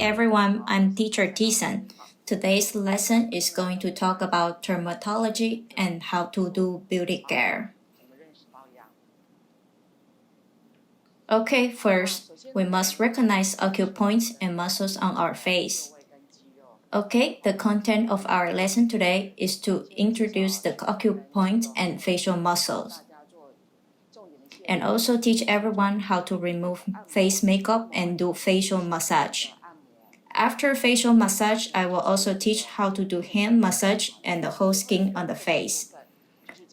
everyone, I'm teacher Tisan. Today's lesson is going to talk about dermatology and how to do beauty care. Okay, first, we must recognize acupoints and muscles on our face. Okay, the content of our lesson today is to introduce the acupoints and facial muscles, and also teach everyone how to remove face makeup and do facial massage. After facial massage, I will also teach how to do hand massage and the whole skin on the face.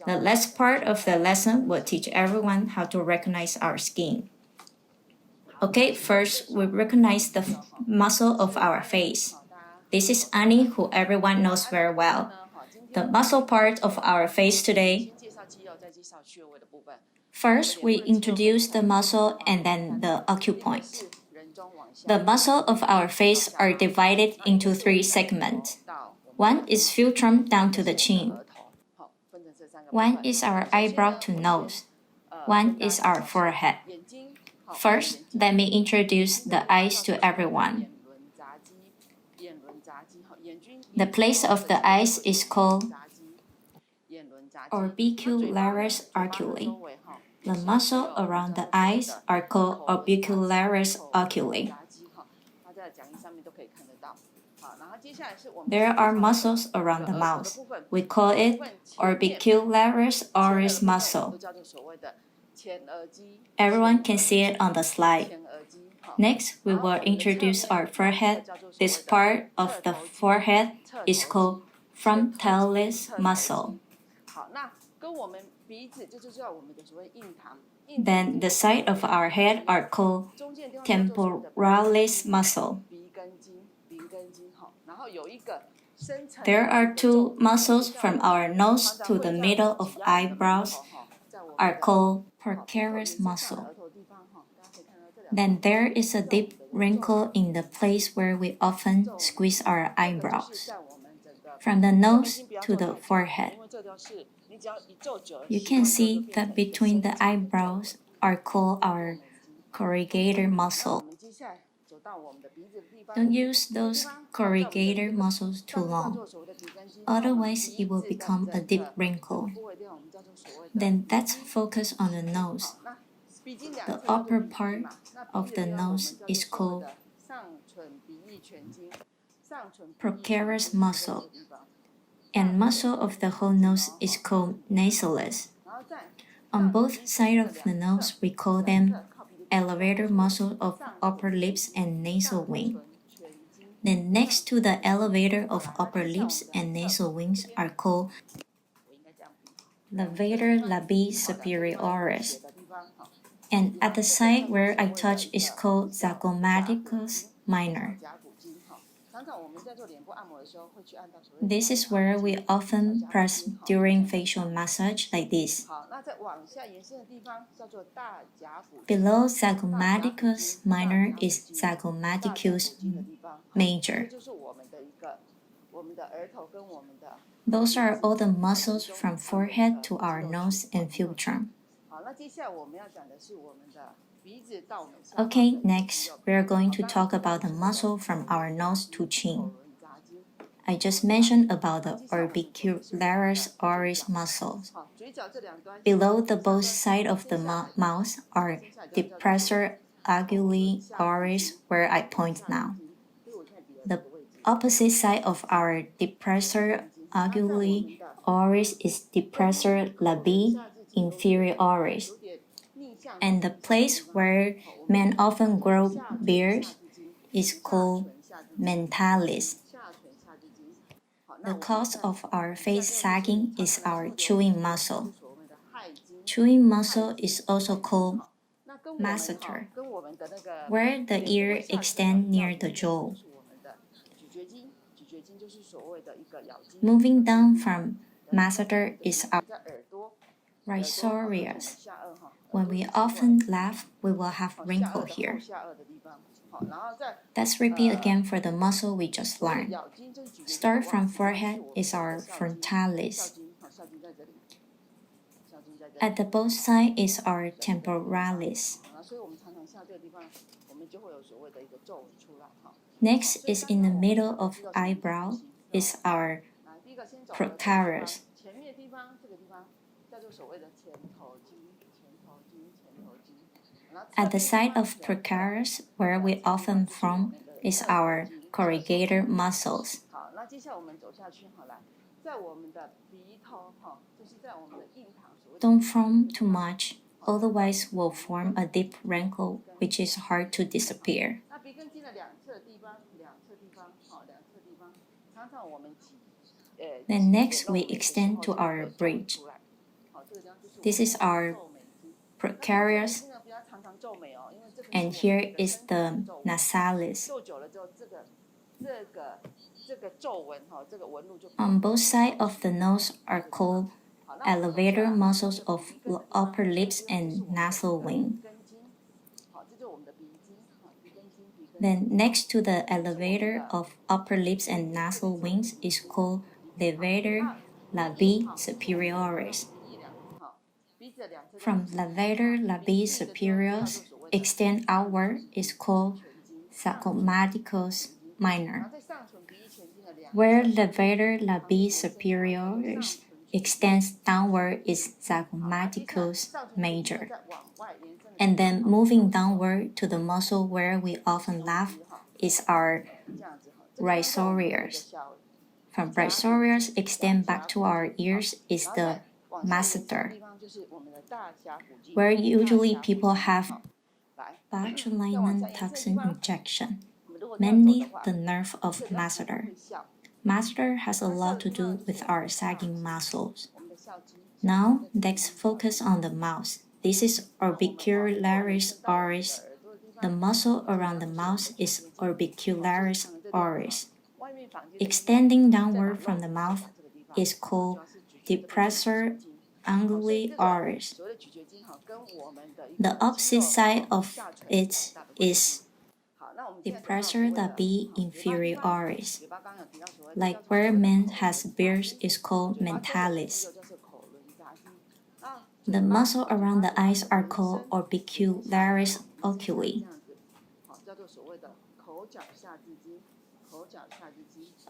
The last part of the lesson will teach everyone how to recognize our skin. Okay, first we recognize the muscle of our face. This is Annie, who everyone knows very well. The muscle part of our face today. First, we introduce the muscle and then the acupoint. The muscle of our face are divided into 3 segments. One is fulcrum down to the chin. One is our eyebrow to nose. One is our forehead. First, let me introduce the eyes to everyone. The place of the eyes is called orbicularis oculi. The muscle around the eyes are called orbicularis oculi. There are muscles around the mouth. We call it orbicularis oris muscle. Everyone can see it on the slide. Next, we will introduce our forehead. This part of the forehead is called frontalis muscle. Then the side of our head are called temporalis muscle. There are 2 muscles from our nose to the middle of eyebrows are called procerus muscle. Then there is a deep wrinkle in the place where we often squeeze our eyebrows, from the nose to the forehead. You can see that between the eyebrows are called our corrugator muscle. Don't use those corrugator muscles too long, otherwise it will become a deep wrinkle. Then let's focus on the nose. The upper part of the nose is called procerus muscle, and muscle of the whole nose is called nasalis. On both sides of the nose, we call them elevator muscle of upper lips and nasal wing. Then next to the elevator of upper lips and nasal wings are called levator labii superioris. And at the side where I touch is called zygomaticus minor. This is where we often press during facial massage like this. Below zygomaticus minor is zygomaticus major. Those are all the muscles from forehead to our nose and fulcrum. Okay, next, we are going to talk about the muscle from our nose to chin. I just mentioned about the orbicularis oris muscles. Below the both sides of the mouth are depressor oculi oris, where I point now. The opposite side of our depressor oculi oris is depressor labii inferioris. And the place where men often grow beards is called mentalis. The cause of our face sagging is our chewing muscle. Chewing muscle is also called masseter, where the ear extends near the jaw. Moving down from masseter is our rhizorius. When we often laugh, we will have wrinkle here. Let's repeat again for the muscle we just learned. Start from forehead is our frontalis. At the both sides is our temporalis. Next is in the middle of eyebrow is our procarus. At the side of procarus, where we often form, is our corrugator muscles. Don't form too much, otherwise will form a deep wrinkle which is hard to disappear. Then next we extend to our bridge. This is our procarus, and here is the nasalis. On both sides of the nose are called elevator muscles of upper lips and nasal wing. Then next to the elevator of upper lips and nasal wings is called levator labii superioris. From levator labii superioris extend outward is called zygomaticus minor. Where levator labii superioris extends downward is zygomaticus major. And then moving downward to the muscle where we often laugh is our rhizorius. From rhizorius extend back to our ears is the masseter, where usually people have botulinum toxin injection, mainly the nerve of masseter. Masseter has a lot to do with our sagging muscles. Now, let's focus on the mouth. This is orbicularis oris. The muscle around the mouth is orbicularis oris. Extending downward from the mouth is called depressor anguli oris. The opposite side of it is depressor labii inferioris. Like where man has beards is called mentalis. The muscle around the eyes are called orbicularis oculi.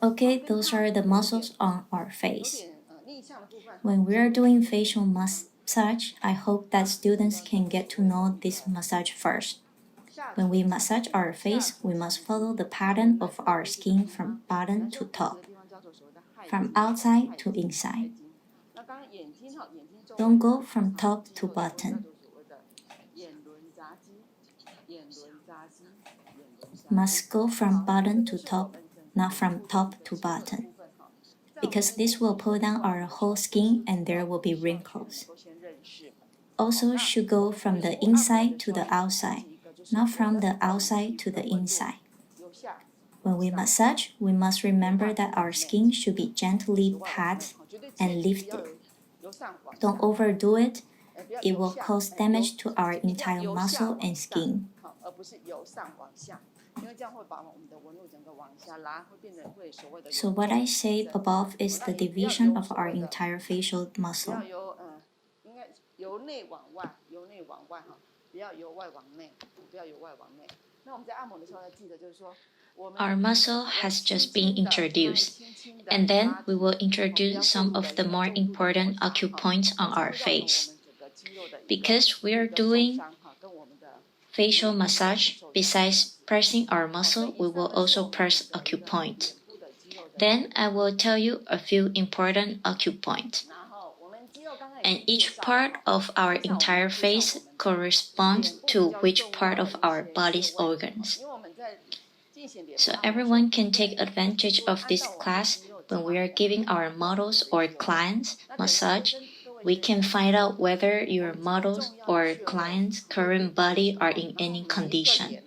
Okay, those are the muscles on our face. When we are doing facial massage, I hope that students can get to know this massage first. When we massage our face, we must follow the pattern of our skin from bottom to top, from outside to inside. Don't go from top to bottom. Must go from bottom to top, not from top to bottom, because this will pull down our whole skin and there will be wrinkles. Also should go from the inside to the outside, not from the outside to the inside. When we massage, we must remember that our skin should be gently pat and lifted. Don't overdo it. It will cause damage to our entire muscle and skin. So what I said above is the division of our entire facial muscle. Our muscle has just been introduced, and then we will introduce some of the more important acupoints on our face. Because we are doing facial massage, besides pressing our muscle, we will also press acupoint. Then I will tell you a few important acupoints. And each part of our entire face corresponds to which part of our body's organs. So everyone can take advantage of this class when we are giving our models or clients massage. We can find out whether your models or client's current body are in any condition.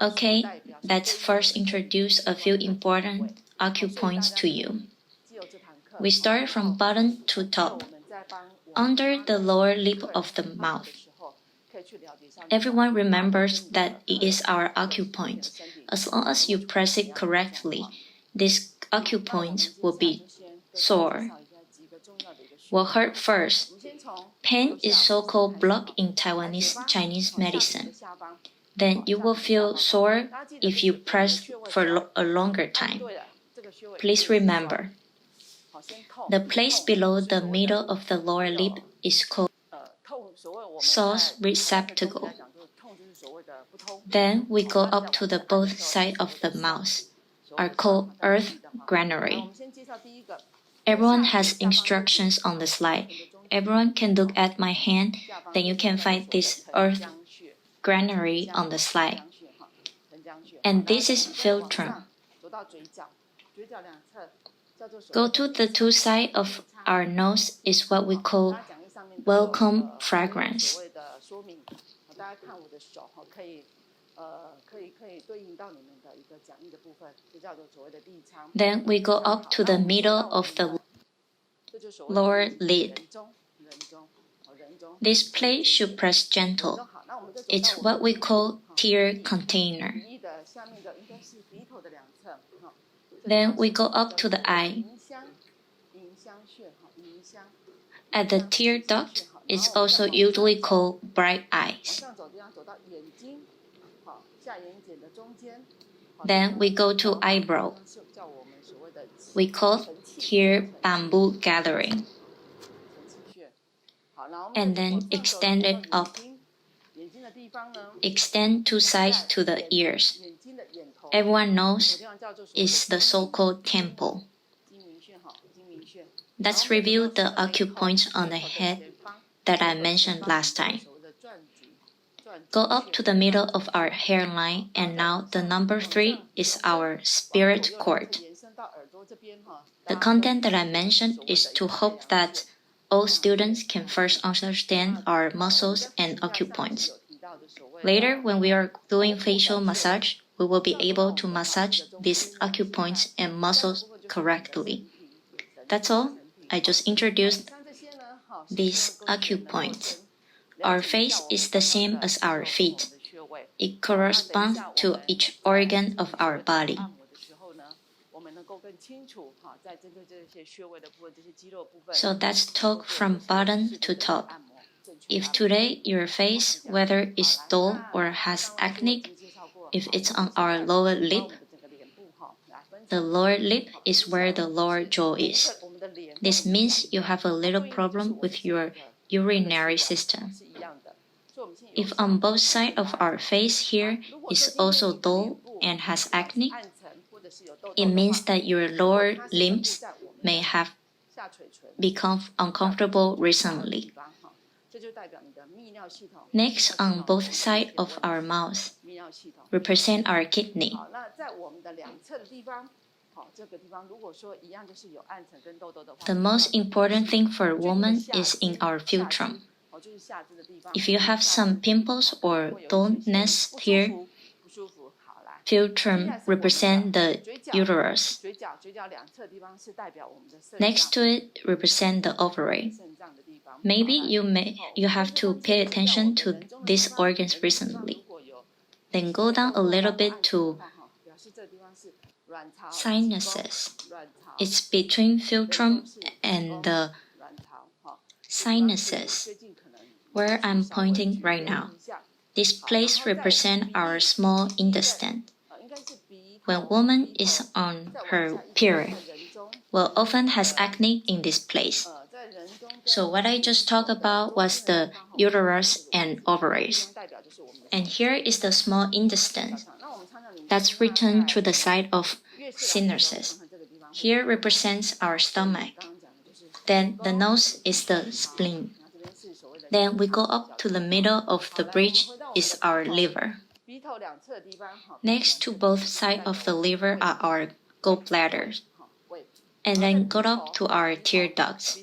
Okay, let's first introduce a few important acupoints to you. We start from bottom to top, under the lower lip of the mouth. Everyone remembers that it is our acupoint. As long as you press it correctly, this acupoint will be sore, will hurt first, Pain is so-called block in Taiwanese Chinese medicine. Then you will feel sore if you press for a longer time. Please remember, the place below the middle of the lower lip is called sauce receptacle. Then we go up to the both sides of the mouth, are called earth granary. Everyone has instructions on the slide. Everyone can look at my hand, then you can find this earth granary on the slide. And this is philtrum. Go to the two sides of our nose is what we call welcome fragrance. Then we go up to the middle of the lower lid. This place should press gentle. It's what we call tear container. Then we go up to the eye. At the tear duct, it's also usually called bright eyes. Then we go to eyebrow. We call tear bamboo gathering. And then extend it up. Extend two sides to the ears. Everyone knows it's the so-called temple. Let's review the acupoints on the head that I mentioned last time. Go up to the middle of our hairline, and now the number 3 is our spirit cord. The content that I mentioned is to hope that all students can first understand our muscles and acupoints. Later, when we are doing facial massage, we will be able to massage these acupoints and muscles correctly. That's all. I just introduced these acupoints. Our face is the same as our feet. It corresponds to each organ of our body. So let's talk from bottom to top. If today your face, whether it's dull or has acne, if it's on our lower lip, the lower lip is where the lower jaw is. This means you have a little problem with your urinary system. If on both sides of our face here is also dull and has acne, it means that your lower limbs may have become uncomfortable recently. Next, on both sides of our mouth, represent our kidney. The most important thing for a woman is in our philtrum. If you have some pimples or dullness here, philtrum represents the uterus. Next to it represents the ovary. Maybe you have to pay attention to these organs recently. Then go down a little bit to sinuses. It's between philtrum and the sinuses, where I'm pointing right now. This place represents our small intestine. When woman is on her period, will often has acne in this place. So what I just talked about was the uterus and ovaries. And here is the small intestine. Let's return to the side of sinuses. Here represents our stomach. Then the nose is the spleen. Then we go up to the middle of the bridge is our liver. Next to both sides of the liver are our gallbladders. And then go up to our tear ducts.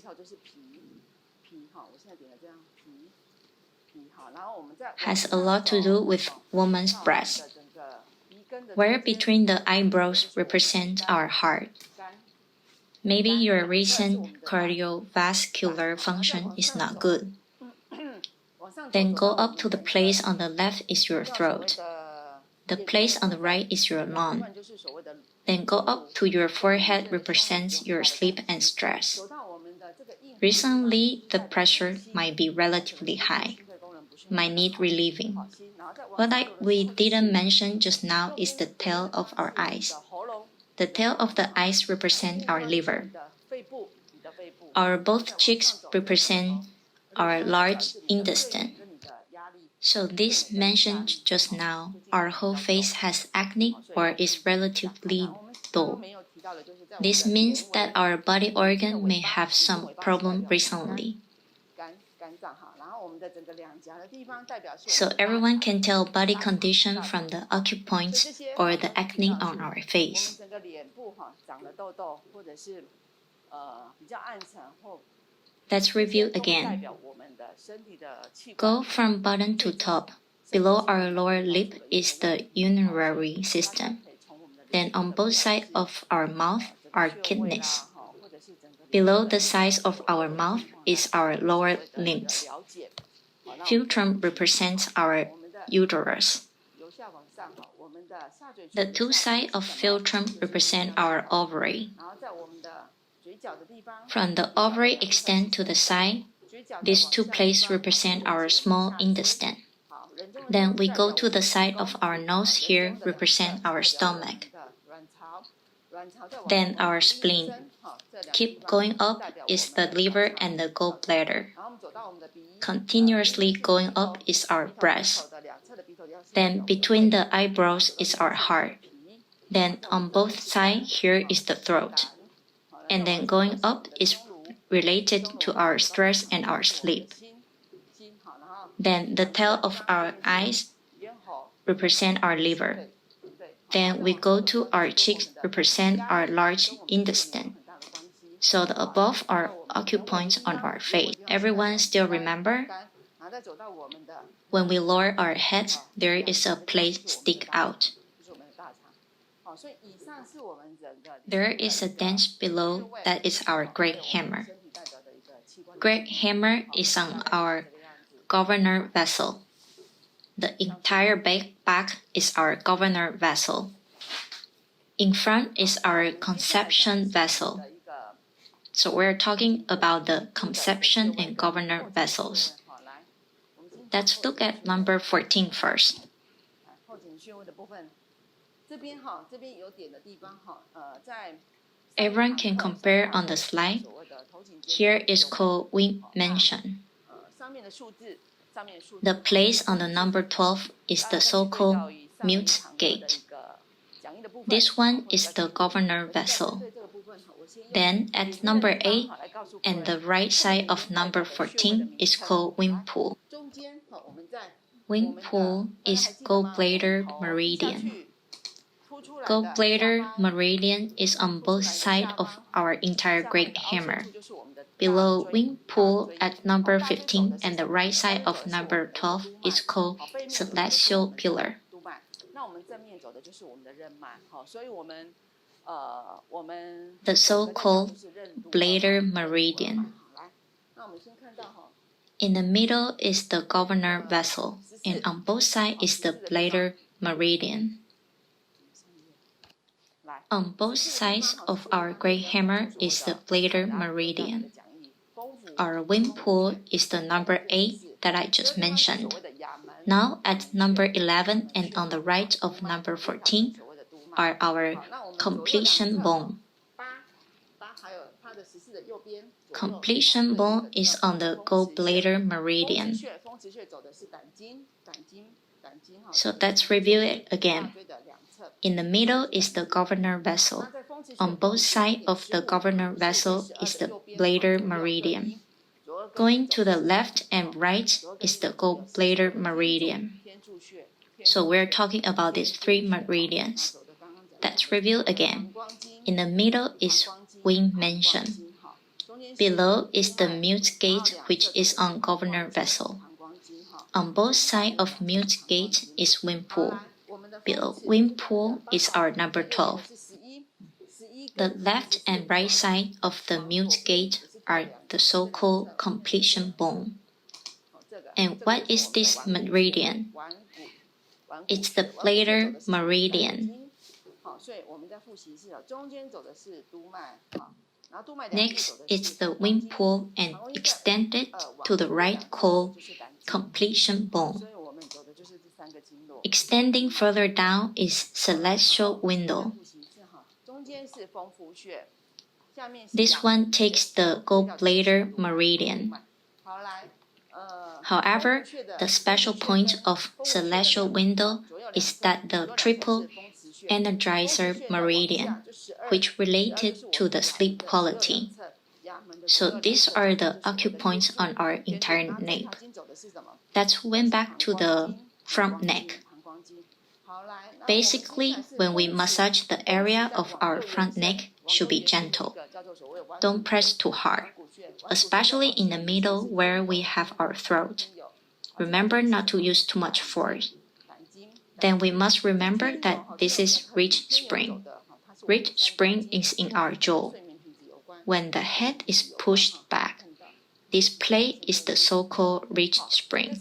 Has a lot to do with woman's breast, where between the eyebrows represent our heart. Maybe your recent cardiovascular function is not good. Then go up to the place on the left is your throat. The place on the right is your lung. Then go up to your forehead represents your sleep and stress. Recently, the pressure might be relatively high, might need relieving. What we didn't mention just now is the tail of our eyes. The tail of the eyes represent our liver. Our both cheeks represent our large intestine. So this mentioned just now, our whole face has acne or is relatively dull. This means that our body organ may have some problem recently. So everyone can tell body condition from the acupoints or the acne on our face. Let's review again. Go from bottom to top. Below our lower lip is the urinary system. Then on both sides of our mouth are kidneys. Below the sides of our mouth is our lower limbs. Philtrum represents our uterus. The two sides of philtrum represent our ovary. From the ovary extend to the side, these two places represent our small intestine. Then we go to the side of our nose here represent our stomach. Then our spleen. Keep going up is the liver and the gallbladder. Continuously going up is our breast. Then between the eyebrows is our heart. Then on both sides here is the throat. And then going up is related to our stress and our sleep. Then the tail of our eyes represent our liver. Then we go to our cheeks represent our large intestine. So the above are acupoints on our face. Everyone still remember? When we lower our heads, there is a place stick out. There is a dent below that is our great hammer. Great hammer is on our governor vessel. The entire back is our governor vessel. In front is our conception vessel. So we're talking about the conception and governor vessels. Let's look at number 14 first. Everyone can compare on the slide. Here is called wing mention. The place on the number 12 is the so-called mute gate. This one is the governor vessel. Then at number 8 and the right side of number 14 is called wing pool. Wing pool is gallbladder meridian. Gallbladder meridian is on both sides of our entire great hammer. Below wing pool at number 15 and the right side of number 12 is called celestial pillar. The so-called bladder meridian. In the middle is the governor vessel, and on both sides is the bladder meridian. On both sides of our great hammer is the bladder meridian. Our wing pool is the number 8 that I just mentioned. Now at number 11 and on the right of number 14 are our completion bone. Completion bone is on the gallbladder meridian. So let's review it again. In the middle is the governor vessel. On both sides of the governor vessel is the bladder meridian. Going to the left and right is the gallbladder meridian. So we're talking about these three meridians. Let's review again. In the middle is wing mention. Below is the mute gate, which is on governor vessel. On both sides of mute gate is wing pool. Below wing pool is our number 12. The left and right side of the mute gate are the so-called completion bone. And what is this meridian? It's the bladder meridian. Next is the wing pull and extend it to the right called completion bone. Extending further down is celestial window. This one takes the gallbladder meridian. However, the special point of celestial window is that the triple energizer meridian, which related to the sleep quality. So these are the acupoints on our entire nape. Let's went back to the front neck. Basically, when we massage the area of our front neck should be gentle. Don't press too hard, especially in the middle where we have our throat. Remember not to use too much force. Then we must remember that this is ridge spring. Ridge spring is in our jaw. When the head is pushed back, this plate is the so-called ridge spring.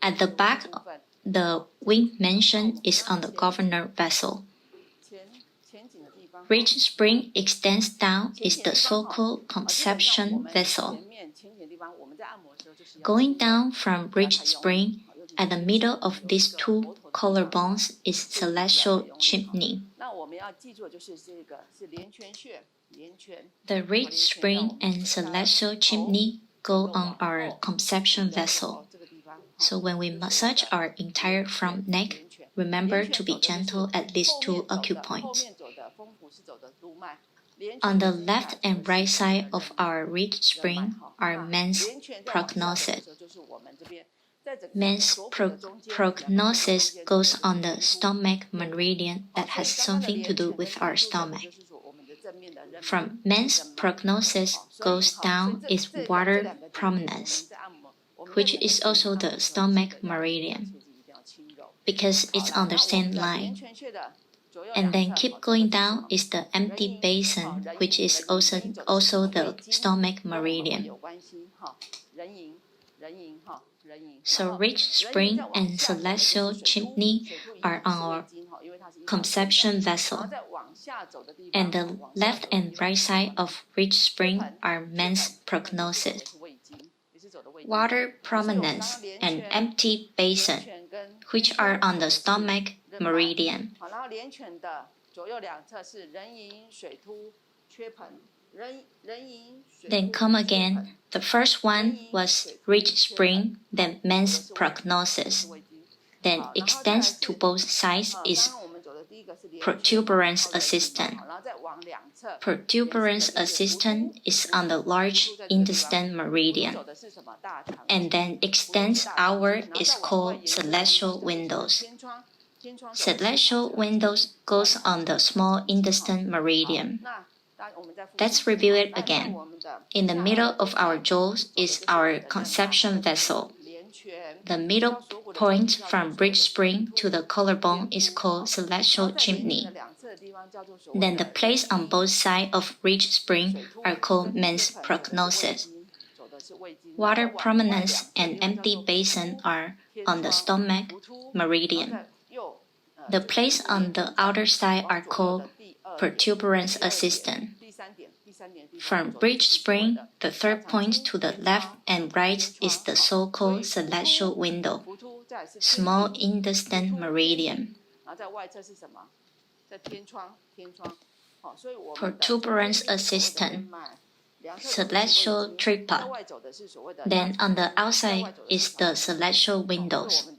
At the back, the wing mentioned is on the governor vessel. Ridge spring extends down is the so-called conception vessel. Going down from ridge spring, at the middle of these two collarbones is celestial chimney. The ridge spring and celestial chimney go on our conception vessel. So when we massage our entire front neck, remember to be gentle at these two acupoints. On the left and right side of our ridge spring are men's prognosis. Men's prognosis goes on the stomach meridian that has something to do with our stomach. From men's prognosis goes down is water prominence, which is also the stomach meridian, because it's on the same line. And then keep going down is the empty basin, which is also the stomach meridian. So ridge spring and celestial chimney are on our conception vessel, and the left and right side of ridge spring are men's prognosis. Water prominence and empty basin, which are on the stomach meridian. Then come again. The first one was ridge spring, then men's prognosis. Then extends to both sides is protuberance assistant. Protuberance assistant is on the large intestine meridian. And then extends outward is called celestial windows. Celestial windows goes on the small intestine meridian. Let's review it again. In the middle of our jaws is our conception vessel. The middle point from ridge spring to the collarbone is called celestial chimney. Then the plates on both sides of ridge spring are called men's prognosis. Water prominence and empty basin are on the stomach meridian. The plates on the outer side are called protuberance assistant. From ridge spring, the third point to the left and right is the so-called celestial window, small intestine meridian. Protuberance assistant, celestial tripod. Then on the outside is the celestial windows.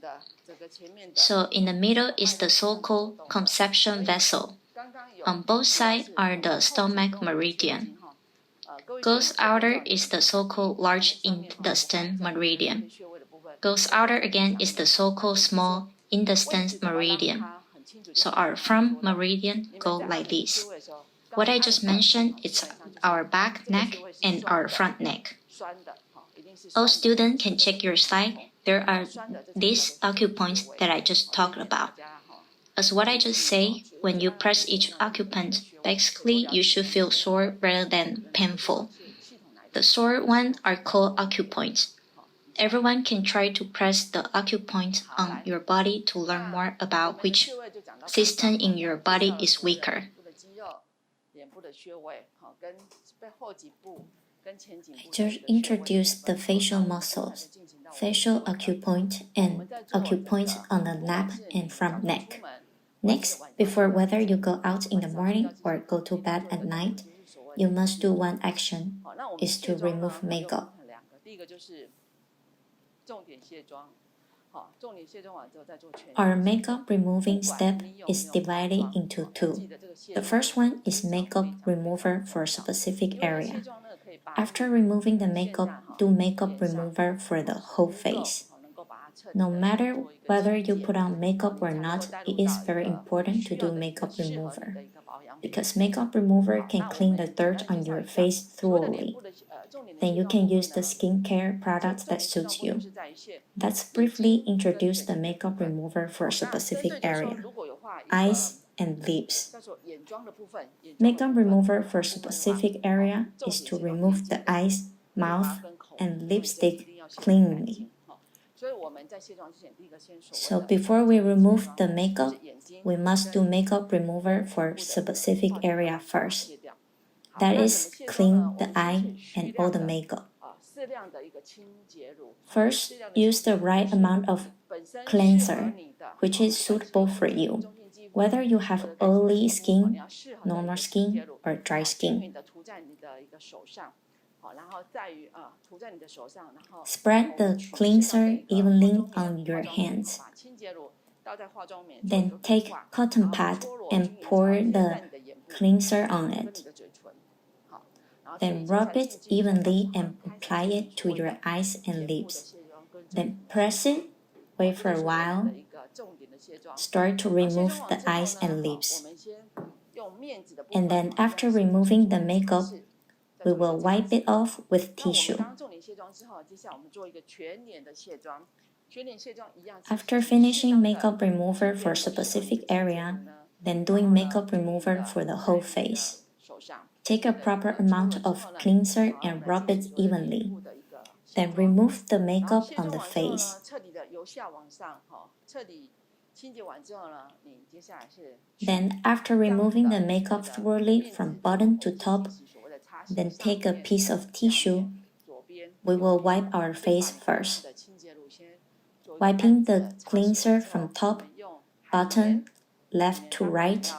So in the middle is the so-called conception vessel. On both sides are the stomach meridian. Goes outer is the so-called large intestine meridian. Goes outer again is the so-called small intestine meridian. So our front meridian go like this. What I just mentioned is our back neck and our front neck. All students can check your slide. There are these acupoints that I just talked about. As what I just say, when you press each acupoint, basically you should feel sore rather than painful. The sore ones are called acupoints. Everyone can try to press the acupoint on your body to learn more about which system in your body is weaker. just introduced the facial muscles, facial acupoint, and acupoint on the lap and front neck. Next, before whether you go out in the morning or go to bed at night, you must do one action, is to remove makeup. Our makeup removing step is divided into two. The first one is makeup remover for a specific area. After removing the makeup, do makeup remover for the whole face. No matter whether you put on makeup or not, it is very important to do makeup remover, because makeup remover can clean the dirt on your face thoroughly. Then you can use the skincare product that suits you. Let's briefly introduce the makeup remover for a specific area, eyes and lips. Makeup remover for a specific area is to remove the eyes, mouth, and lipstick cleanly. So before we remove the makeup, we must do makeup remover for specific area first. That is, clean the eye and all the makeup. First, use the right amount of cleanser, which is suitable for you, whether you have oily skin, normal skin, or dry skin. Spread the cleanser evenly on your hands. Then take cotton pad and pour the cleanser on it. Then rub it evenly and apply it to your eyes and lips. Then press it, wait for a while. Start to remove the eyes and lips. And then after removing the makeup, we will wipe it off with tissue. After finishing makeup remover for a specific area, then doing makeup remover for the whole face. Take a proper amount of cleanser and rub it evenly. Then remove the makeup on the face. Then after removing the makeup thoroughly from bottom to top, then take a piece of tissue. We will wipe our face first. Wiping the cleanser from top, bottom, left to right.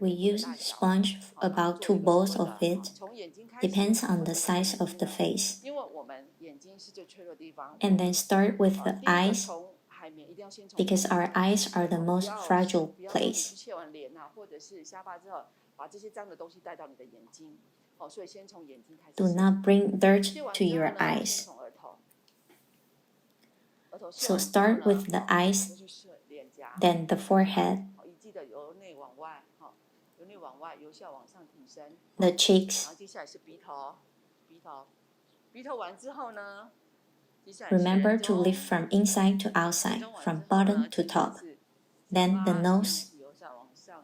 We use sponge about 2 bowls of it, depends on the size of the face. And then start with the eyes, because our eyes are the most fragile place. Do not bring dirt to your eyes. So start with the eyes, then the forehead, the cheeks. Remember to lift from inside to outside, from bottom to top. Then the nose,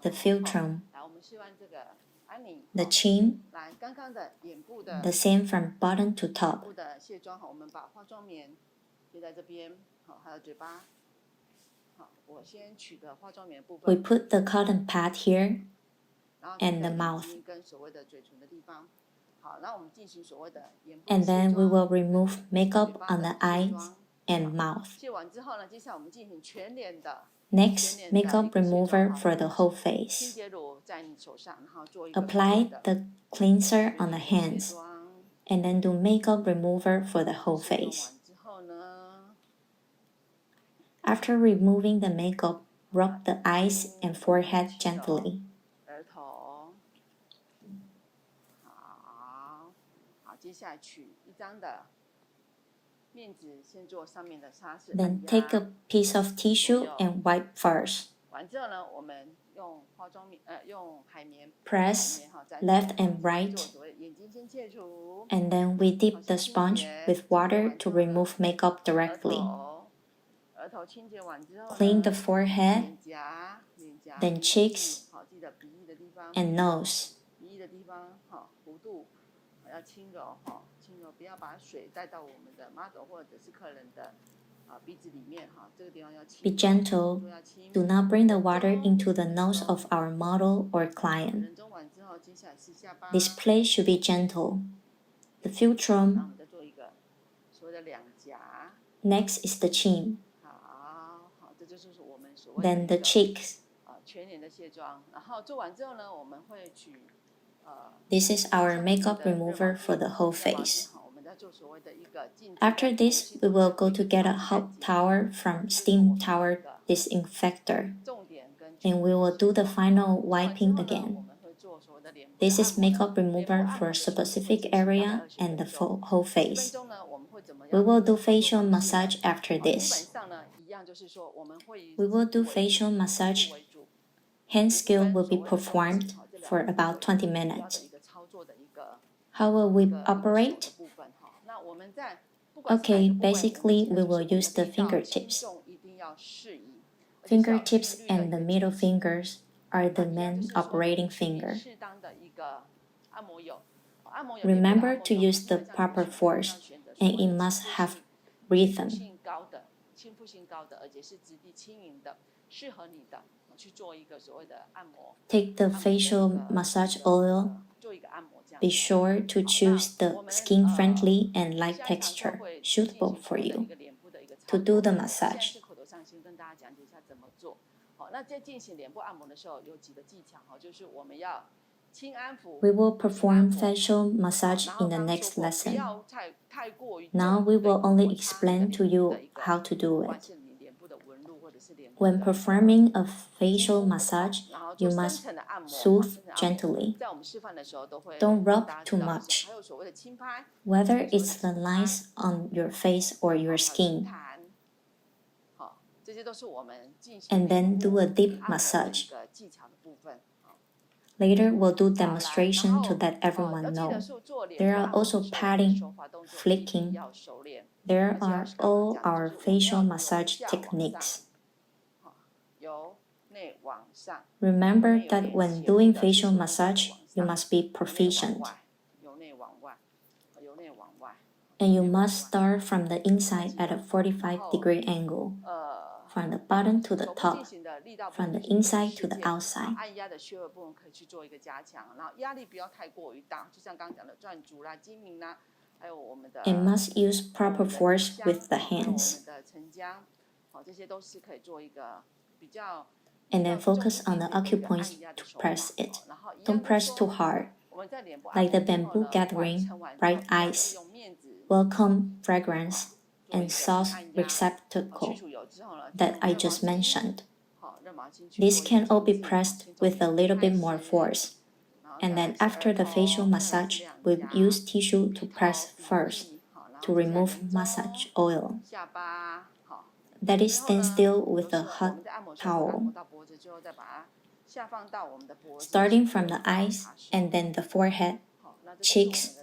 the philtrum, the chin, the same from bottom to top. We put the cotton pad here and the mouth. And then we will remove makeup on the eyes and mouth. Next, makeup remover for the whole face. Apply the cleanser on the hands, and then do makeup remover for the whole face. After removing the makeup, rub the eyes and forehead gently. Then take a piece of tissue and wipe first. Press left and right. And then we dip the sponge with water to remove makeup directly. Clean the forehead, then cheeks, and nose. Be gentle. Do not bring the water into the nose of our model or client. This place should be gentle. The philtrum. Next is the chin. Then the cheeks. This is our makeup remover for the whole face. After this, we will go to get a hot towel from steam towel disinfector, and we will do the final wiping again. This is makeup remover for a specific area and the whole face. We will do facial massage after this. We will do facial massage. Hand skill will be performed for about 20 minutes. How will we operate? Okay, basically we will use the fingertips. Fingertips and the middle fingers are the main operating finger. Remember to use the proper force, and it must have rhythm. Take the facial massage oil. Be sure to choose the skin-friendly and light texture suitable for you to do the massage. We will perform facial massage in the next lesson. Now we will only explain to you how to do it. When performing a facial massage, you must soothe gently. Don't rub too much, whether it's the lines on your face or your skin. And then do a deep massage. Later, we'll do demonstration to let everyone know. There are also patting, flicking. There are all our facial massage techniques. Remember that when doing facial massage, you must be proficient. And you must start from the inside at a 45-degree angle, from the bottom to the top, from the inside to the outside. And must use proper force with the hands. And then focus on the acupoints to press it. Don't press too hard. Like the bamboo gathering, bright eyes, welcome fragrance, and sauce receptacle that I just mentioned. These can all be pressed with a little bit more force. And then after the facial massage, we use tissue to press first to remove massage oil. That is stand still with a hot towel. Starting from the eyes and then the forehead, cheeks,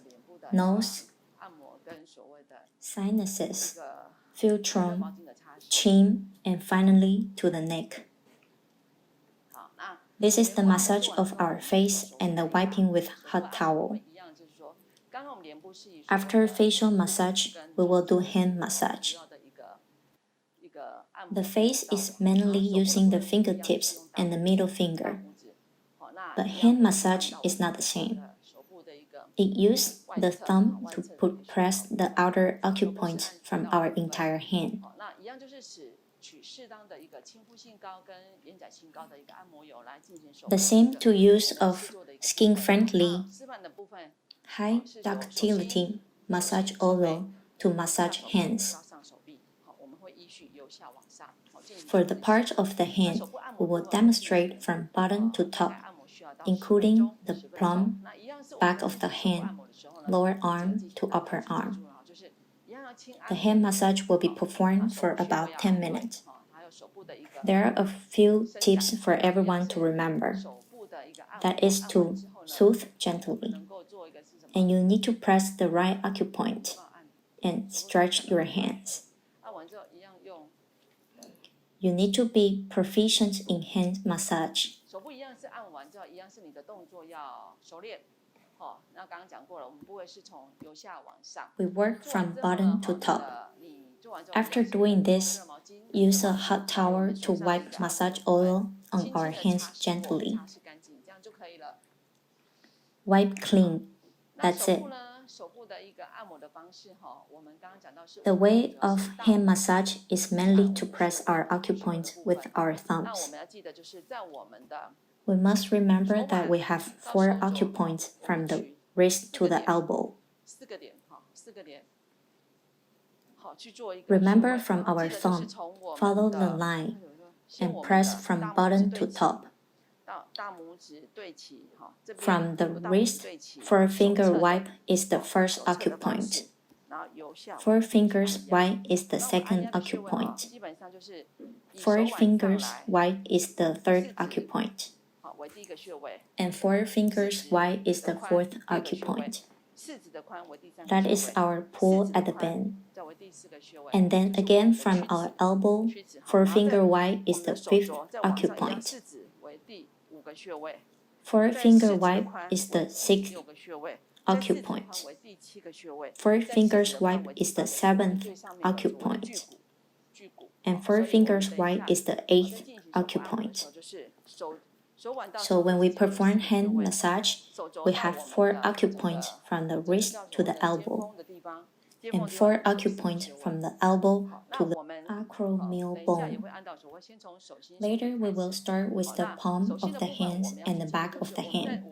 nose, sinuses, philtrum, chin, and finally to the neck. This is the massage of our face and the wiping with hot towel. After facial massage, we will do hand massage. The face is mainly using the fingertips and the middle finger. But hand massage is not the same. It uses the thumb to press the outer acupoint from our entire hand. The same to use of skin-friendly, high ductility massage oil to massage hands. For the part of the hand, we will demonstrate from bottom to top, including the palm, back of the hand, lower arm to upper arm. The hand massage will be performed for about 10 minutes. There are a few tips for everyone to remember. That is to soothe gently. And you need to press the right acupoint and stretch your hands. You need to be proficient in hand massage. We work from bottom to top. After doing this, use a hot towel to wipe massage oil on our hands gently. Wipe clean. That's it. The way of hand massage is mainly to press our acupoints with our thumbs. We must remember that we have 4 acupoints from the wrist to the elbow. Remember from our thumb, follow the line and press from bottom to top. From the wrist, 4-finger wipe is the first acupoint. 4 fingers wide is the second acupoint. 4 fingers wide is the third acupoint. And 4 fingers wide is the fourth acupoint. That is our pull at the bend. And then again from our elbow, 4-finger wide is the fifth acupoint. 4-finger wide is the sixth acupoint. 4 fingers wide is the seventh acupoint. And 4 fingers wide is the eighth acupoint. So when we perform hand massage, we have 4 acupoints from the wrist to the elbow, and 4 acupoints from the elbow to the acromial bone. Later, we will start with the palm of the hands and the back of the hand.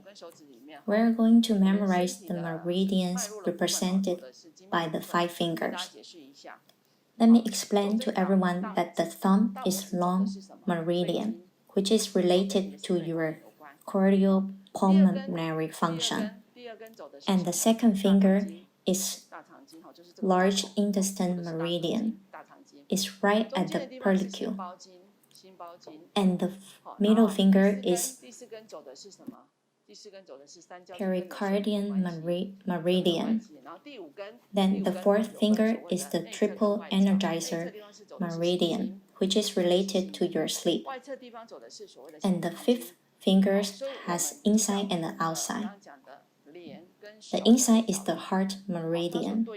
We are going to memorize the meridians represented by the 5 fingers. Let me explain to everyone that the thumb is long meridian, which is related to your cardiopulmonary function. And the second finger is large intestine meridian. It's right at the pedicule. And the middle finger is pericardian meridian. Then the fourth finger is the triple energizer meridian, which is related to your sleep. And the fifth finger has inside and the outside. The inside is the heart meridian,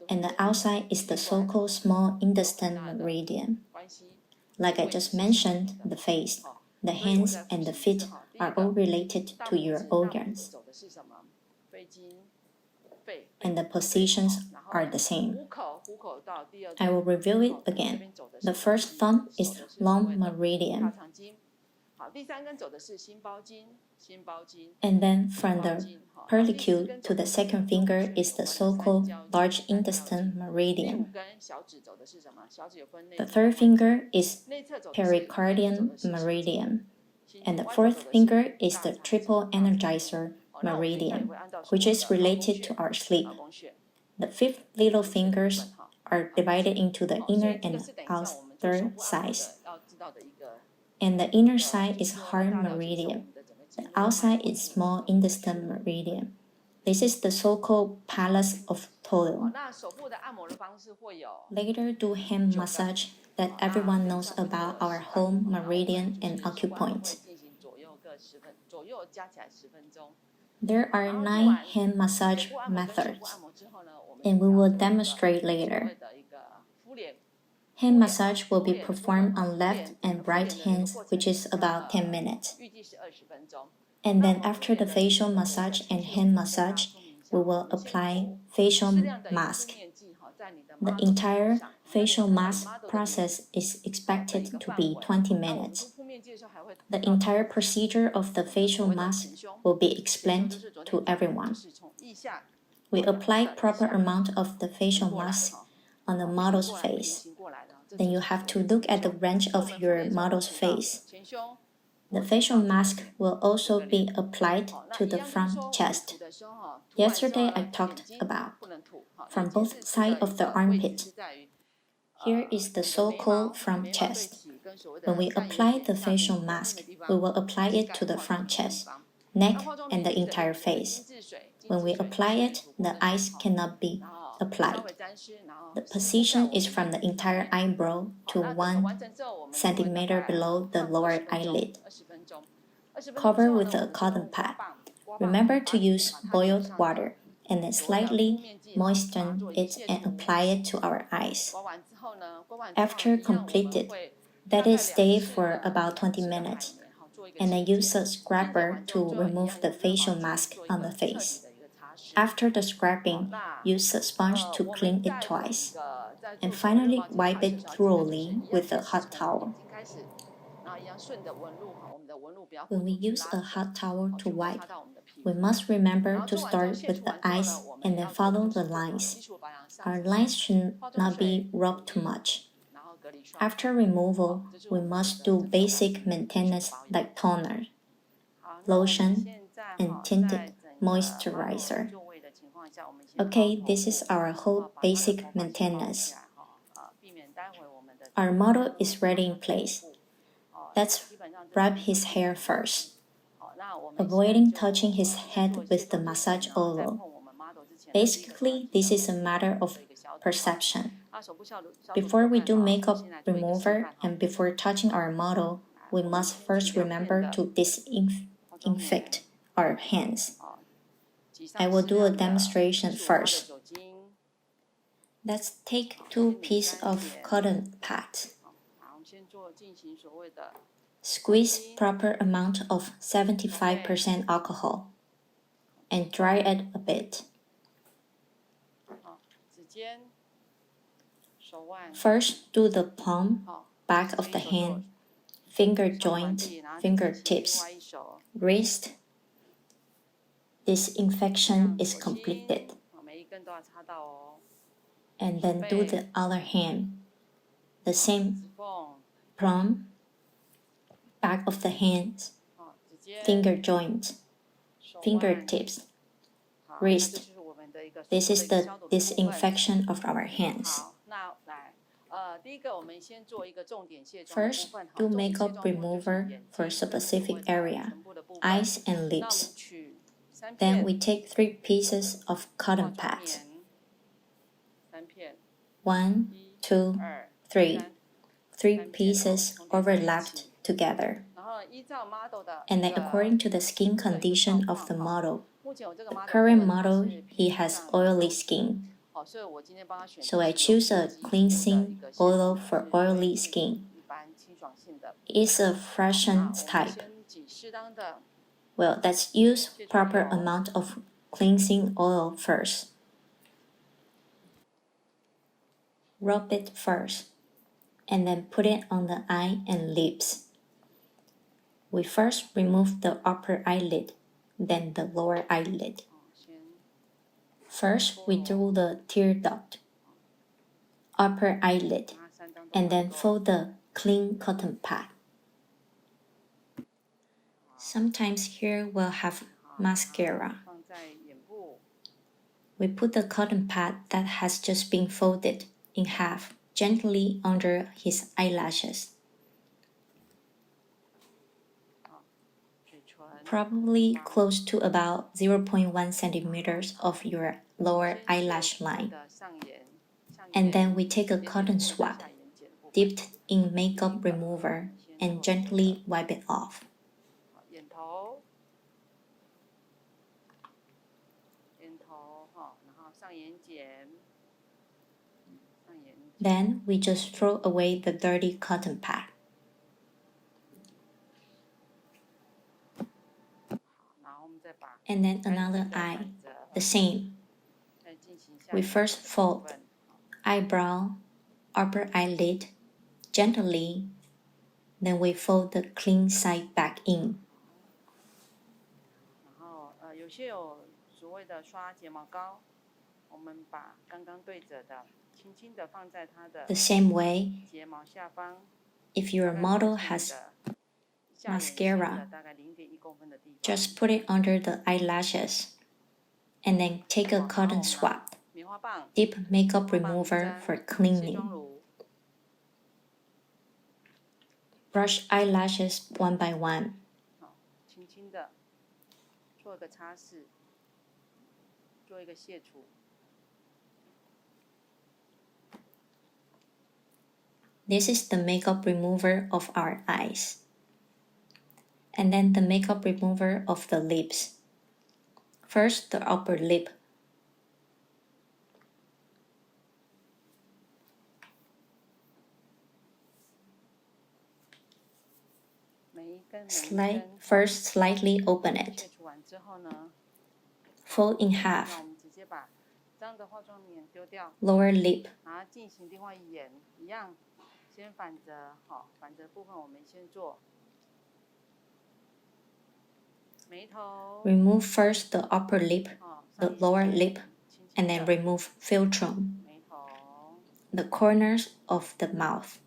and the outside is the so-called small intestine meridian. Like I just mentioned, the face, the hands, and the feet are all related to your organs, and the positions are the same. I will review it again. The first thumb is long meridian, and then from the pedicule to the second finger is the so-called large intestine meridian. The third finger is pericardian meridian, and the fourth finger is the triple energizer meridian, which is related to our sleep. The 5 little fingers are divided into the inner and outer sides. And the inner side is heart meridian. The outside is small intestine meridian. This is the so-called palace of toil. Later, do hand massage that everyone knows about our home meridian and acupoint. There are 9 hand massage methods, and we will demonstrate later. Hand massage will be performed on left and right hands, which is about 10 minutes. And then after the facial massage and hand massage, we will apply facial mask. The entire facial mask process is expected to be 20 minutes. The entire procedure of the facial mask will be explained to everyone. We apply proper amount of the facial mask on the model's face. Then you have to look at the range of your model's face. The facial mask will also be applied to the front chest. Yesterday I talked about from both sides of the armpit. Here is the so-called front chest. When we apply the facial mask, we will apply it to the front chest, neck, and the entire face. When we apply it, the eyes cannot be applied. The position is from the entire eyebrow to 1 centimeter below the lower eyelid. Cover with a cotton pad. Remember to use boiled water and then slightly moisten it and apply it to our eyes. After completed, let it stay for about 20 minutes, and then use a scrubber to remove the facial mask on the face. After the scrubbing, use a sponge to clean it twice, and finally wipe it thoroughly with a hot towel. When we use a hot towel to wipe, we must remember to start with the eyes and then follow the lines. Our lines should not be rubbed too much. After removal, we must do basic maintenance like toner, lotion, and tinted moisturizer. Okay, this is our whole basic maintenance. Our model is ready in place. Let's wrap his hair first, avoiding touching his head with the massage oil. Basically, this is a matter of perception. Before we do makeup remover and before touching our model, we must first remember to disinfect our hands. I will do a demonstration first. Let's take 2 pieces of cotton pad. Squeeze proper amount of 75% alcohol and dry it a bit. First, do the palm, back of the hand, finger joint, fingertips, wrist. Disinfection is completed. And then do the other hand. The same palm, back of the hands, finger joint, fingertips, wrist. This is the disinfection of our hands. First, do makeup remover for a specific area, eyes and lips. Then we take 3 pieces of cotton pads. 1, 2, 3. 3 pieces overlapped together. And then according to the skin condition of the model, the current model, he has oily skin. So I choose a cleansing oil for oily skin. It's a freshen type. Well, let's use proper amount of cleansing oil first. Rub it first, and then put it on the eye and lips. We first remove the upper eyelid, then the lower eyelid. First, we drew the tear duct, upper eyelid, and then fold the clean cotton pad. Sometimes here we'll have mascara. We put the cotton pad that has just been folded in half gently under his eyelashes. Probably close to about 0.1 centimeters of your lower eyelash line. And then we take a cotton swab, dipped in makeup remover, and gently wipe it off. Then we just throw away the dirty cotton pad. And then another eye, the same. We first fold eyebrow, upper eyelid, gently, then we fold the clean side back in. The same way, if your model has mascara, just put it under the eyelashes, and then take a cotton swab, dip makeup remover for cleaning. Brush eyelashes one by one. This is the makeup remover of our eyes. And then the makeup remover of the lips. First, the upper lip. First, slightly open it. Fold in half. Lower lip. Remove first the upper lip, the lower lip, and then remove philtrum, the corners of the mouth.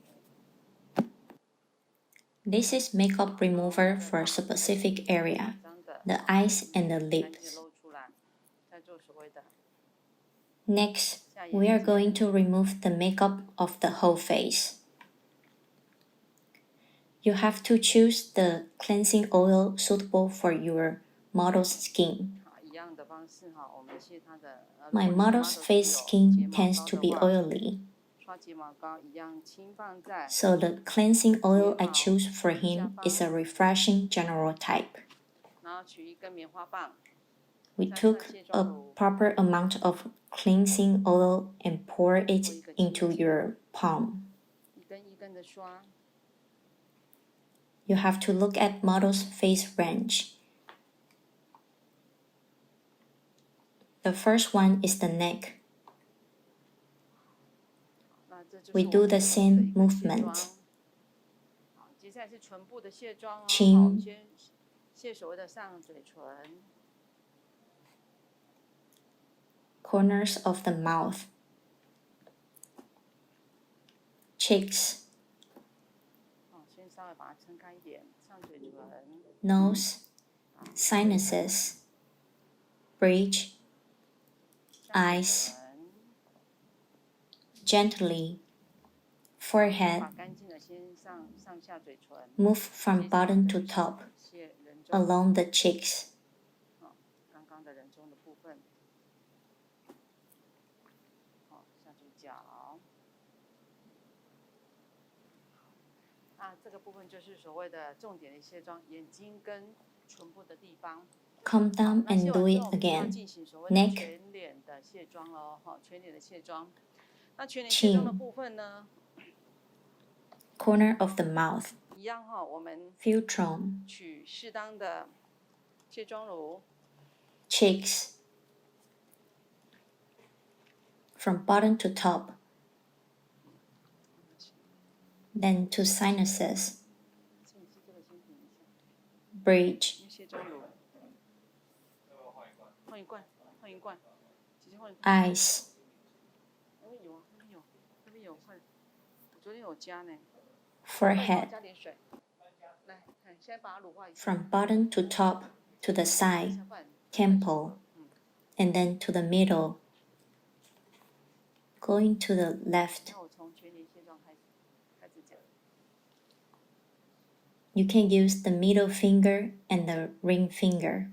This is makeup remover for a specific area, the eyes and the lips. Next, we are going to remove the makeup of the whole face. You have to choose the cleansing oil suitable for your model's skin. My model's face skin tends to be oily, so the cleansing oil I choose for him is a refreshing general type. We took a proper amount of cleansing oil and pour it into your palm. You have to look at model's face range. The first one is the neck. We do the same movement. Chin, corners of the mouth, cheeks, nose, sinuses, bridge, eyes, gently, forehead, move from bottom to top, along the cheeks. Come down and do it again. Neck, chin, corner of the mouth, philtrum, cheeks, from bottom to top, then to sinuses, bridge, eyes, forehead, from bottom to top, to the side, temple, and then to the middle, going to the left. You can use the middle finger and the ring finger.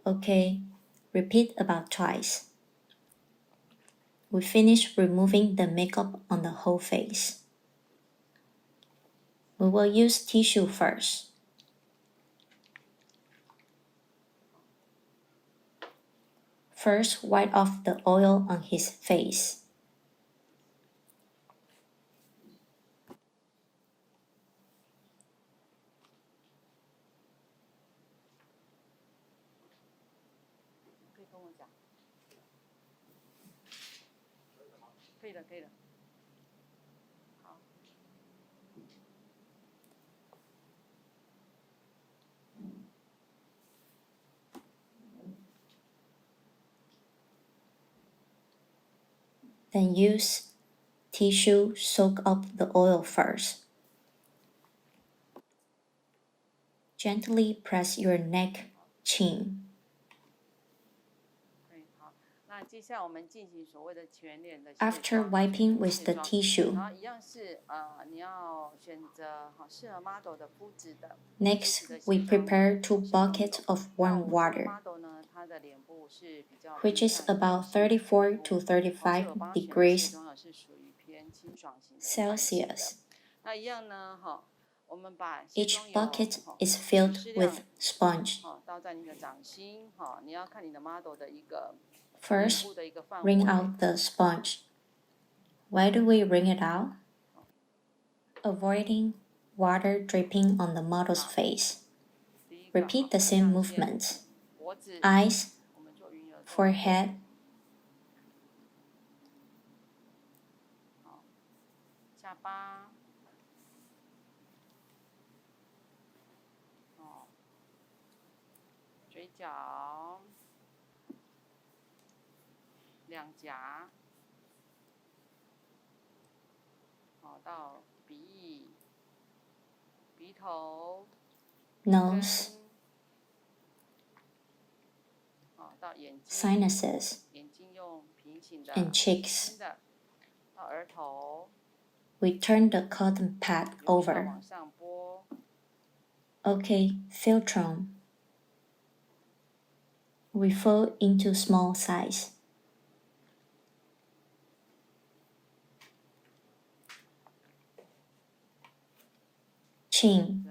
Okay, repeat about twice. We finish removing the makeup on the whole face. We will use tissue first. First, wipe off the oil on his face. Then use tissue soak up the oil first. Gently press your neck, chin. After wiping with the tissue, next we prepare 2 buckets of warm water, which is about 34 to 35 degrees Celsius. Each bucket is filled with sponge. First, wring out the sponge. Why do we wring it out? avoiding water dripping on the model's face. Repeat the same movements. Eyes, forehead, nose, sinuses, and cheeks. We turn the cotton pad over. Okay, Filtron. We fold into small size. Chin,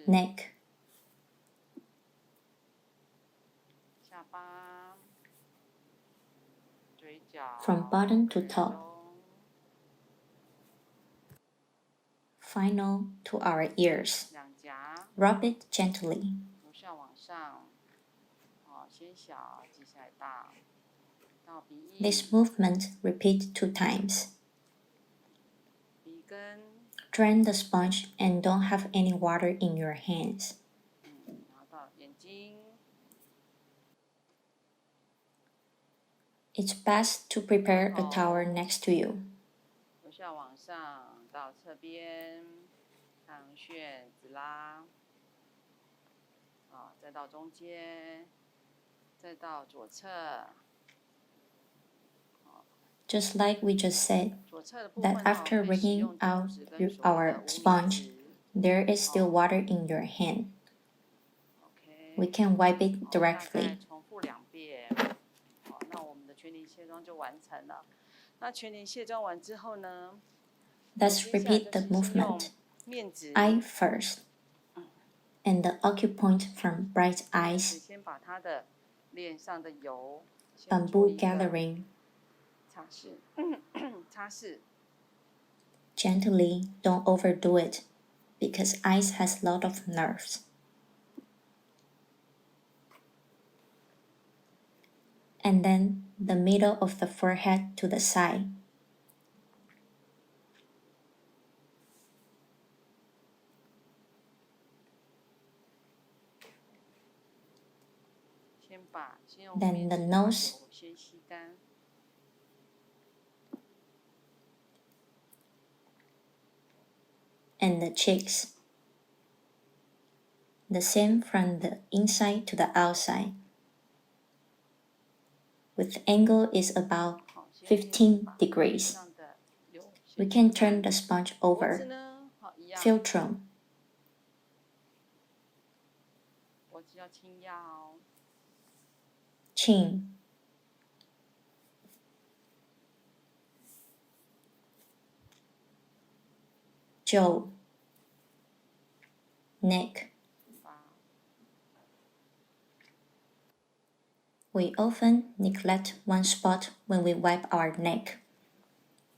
neck, from bottom to top. Final to our ears. Rub it gently. This movement repeat 2 times. Drain the sponge and don't have any water in your hands. It's best to prepare a towel next to you. Just like we just said, that after wringing out our sponge, there is still water in your hand. We can wipe it directly. Let's repeat the movement. Eye first, and the acupoint from bright eyes, bamboo gathering. Gently, don't overdo it, because eyes has lot of nerves. And then the middle of the forehead to the side. Then the nose, and the cheeks. The same from the inside to the outside. With angle is about 15 degrees. We can turn the sponge over. Filtrum. Chin. Jaw. Neck. We often neglect one spot when we wipe our neck,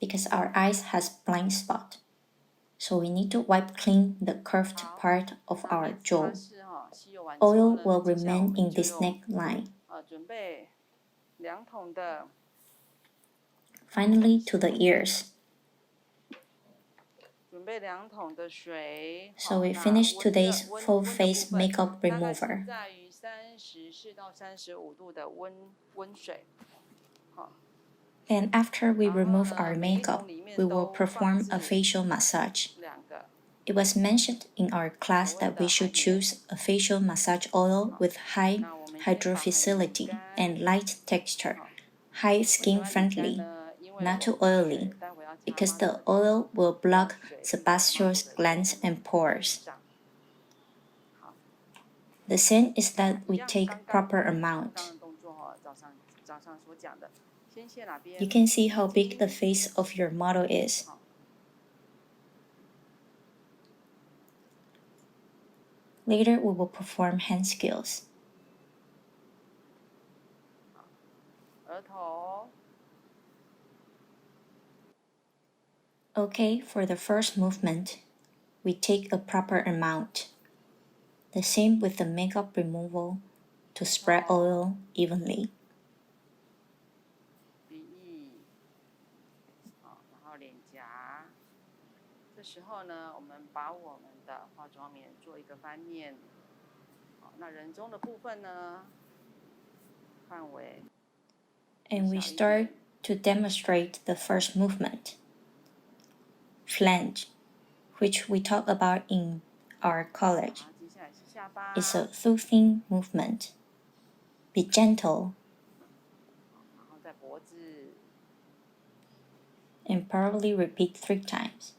because our eyes has blind spot. So we need to wipe clean the curved part of our jaw. Oil will remain in this neckline. Finally, to the ears. So we finish today's full face makeup remover. And after we remove our makeup, we will perform a facial massage. It was mentioned in our class that we should choose a facial massage oil with high hydrophilicity and light texture, high skin friendly, not too oily, because the oil will block sebaceous glands and pores. The saying is that we take proper amount. You can see how big the face of your model is. Later, we will perform hand skills. Okay, for the first movement, we take a proper amount. The same with the makeup removal to spread oil evenly. 鼻翼，然后脸颊。这时候呢，我们把我们的化妆棉做一个翻面。那人中的部分呢，范围。And we start to demonstrate the first movement, flange, which we talk about in our college. It's a soothing movement. Be gentle. And probably repeat 3 times.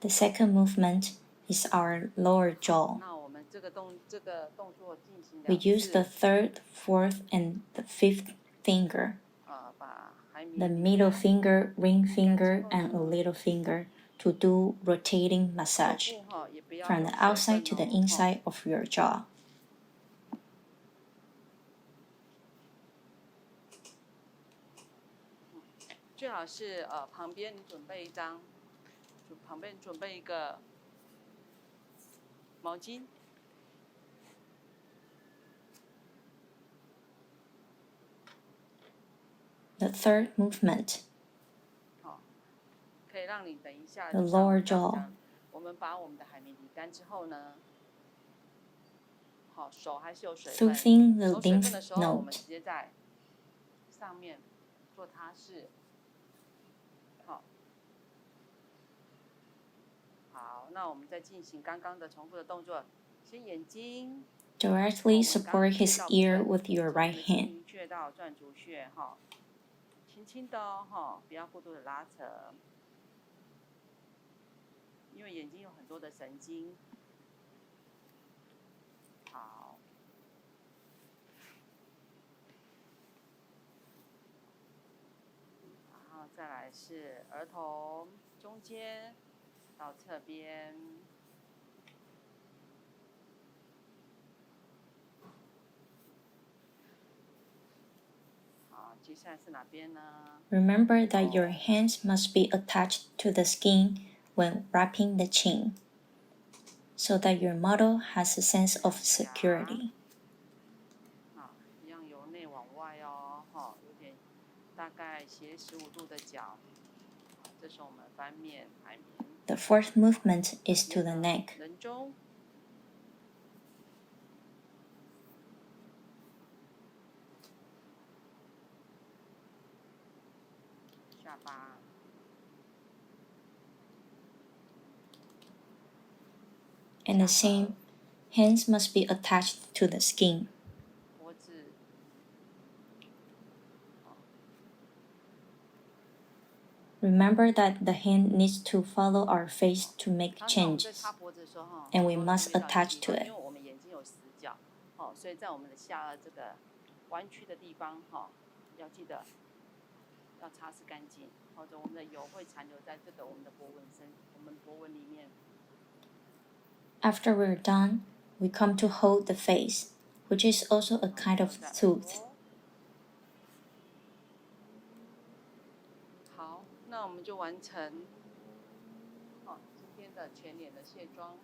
The second movement is our lower jaw. We use the third, fourth, and the fifth finger. The middle finger, ring finger, and a little finger to do rotating massage from the outside to the inside of your jaw. 最好是旁边你准备一张，旁边准备一个毛巾。The third movement. 可以让你等一下。The lower jaw. 我们把我们的海绵沥干之后呢，手还是有水分。Soothing the 有水分的 lymph 时候，我们 node. 直接在上面做擦拭。好，那我们再进行刚刚的重复的动作，先眼睛。Directly support his ear with your right hand. 穴道转足穴轻轻的不要过度的拉扯，因为眼睛有很多的神经。好，然后再来是额头中间到侧边。接下来是哪边呢？ Remember that your hands must be attached to the skin when wrapping the chin, so that your model has a sense of security. 一样由内往外有点大概斜15度的角。这是我们翻面海绵。The fourth movement is to the neck. 人中。下巴。And the same, hands must be attached to the skin. 脖子。Remember that the hand needs to follow our face to make changes, and we must attach to it. 因为我们眼睛有死角，所以在我们的下颚这个弯曲的地方，要记得要擦拭干净，或者我们的油会残留在这个我们的脖纹里面。After we're done, we come to hold the face, which is also a kind of tooth. 好，那我们就完成今天的全脸的卸妆。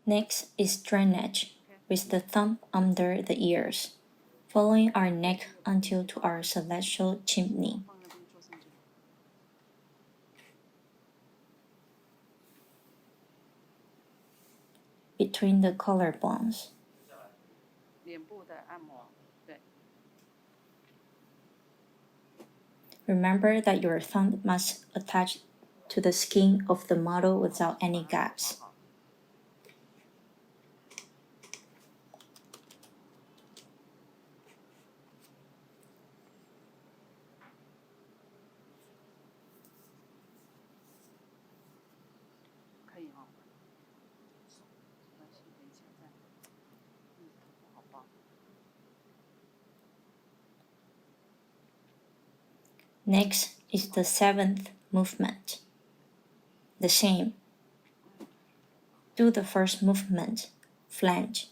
Next is drainage, with the thumb under the ears, following our neck until to our celestial chimney. Between the collarbones. 脸部的按摩，对。Remember that your thumb must attach to the skin of the model without any gaps. 可以好棒。Next is the 7th movement. The same. Do the first movement, flange.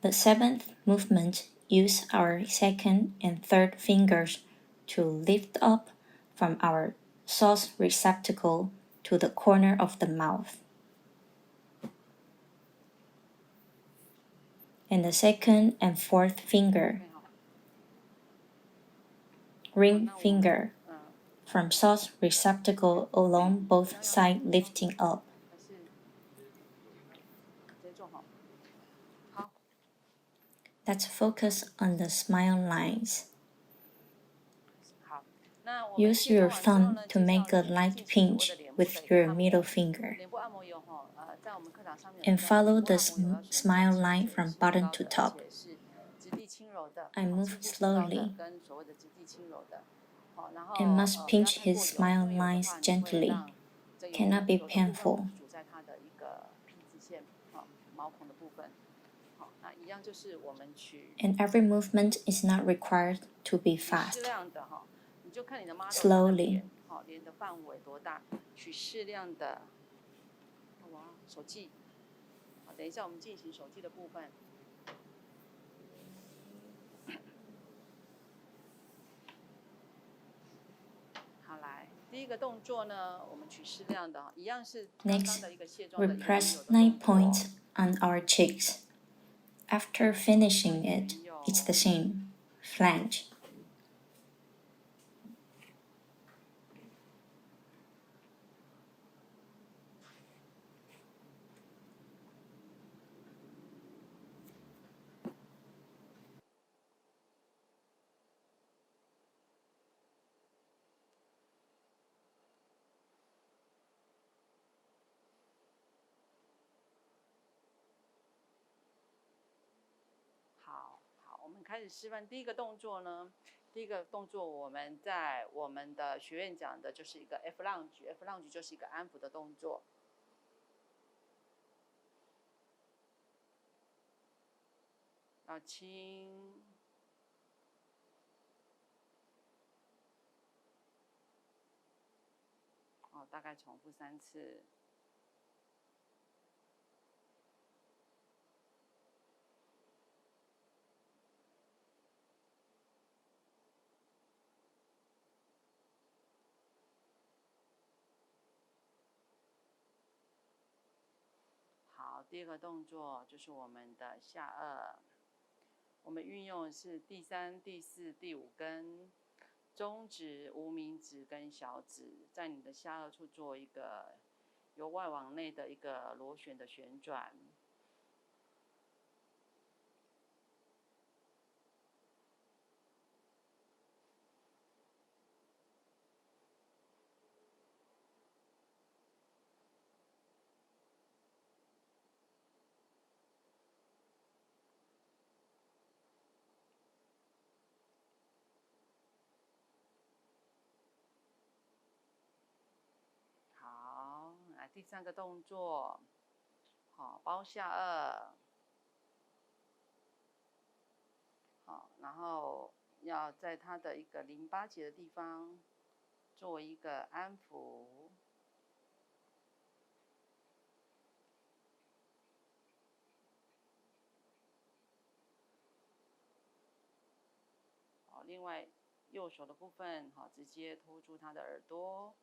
The 7th movement use our second and third fingers to lift up from our sauce receptacle to the corner of the mouth. And the second and fourth finger, ring finger, from sauce receptacle along both sides lifting up. Let's focus on the smile lines. Use your thumb to make a light pinch with your middle finger. And follow the smile line from bottom to top. I move slowly and must pinch his smile lines gently. Cannot be painful. And every movement is not required to be fast. Slowly. Next, we press 9 points on our cheeks. After finishing it, it's the same. Flange.开始示范第一个动作呢，第一个动作我们在我们的学院讲的就是一个 F lunge，F lunge 就是一个安抚的动作。要轻，大概重复3次。好，第二个动作就是我们的下颚，我们运用的是第3、第4、第5根中指、无名指跟小指，在你的下颚处做一个由外往内的一个螺旋的旋转。第3个动作，好，包下颚，好，然后要在它的一个淋巴结的地方做一个安抚。好，另外右手的部分，好，直接托住他的耳朵。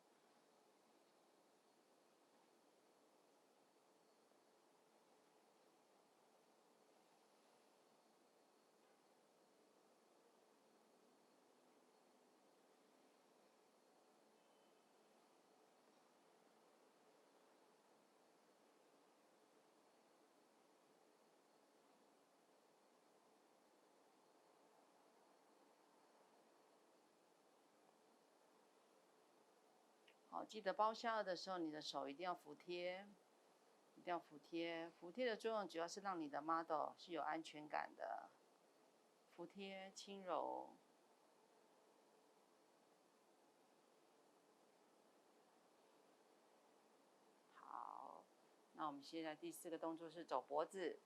好，记得包下颚的时候，你的手一定要服帖，一定要服帖。服帖的作用主要是让你的 model 是有安全感的，服帖轻柔。好，那我们现在第4个动作是走脖子。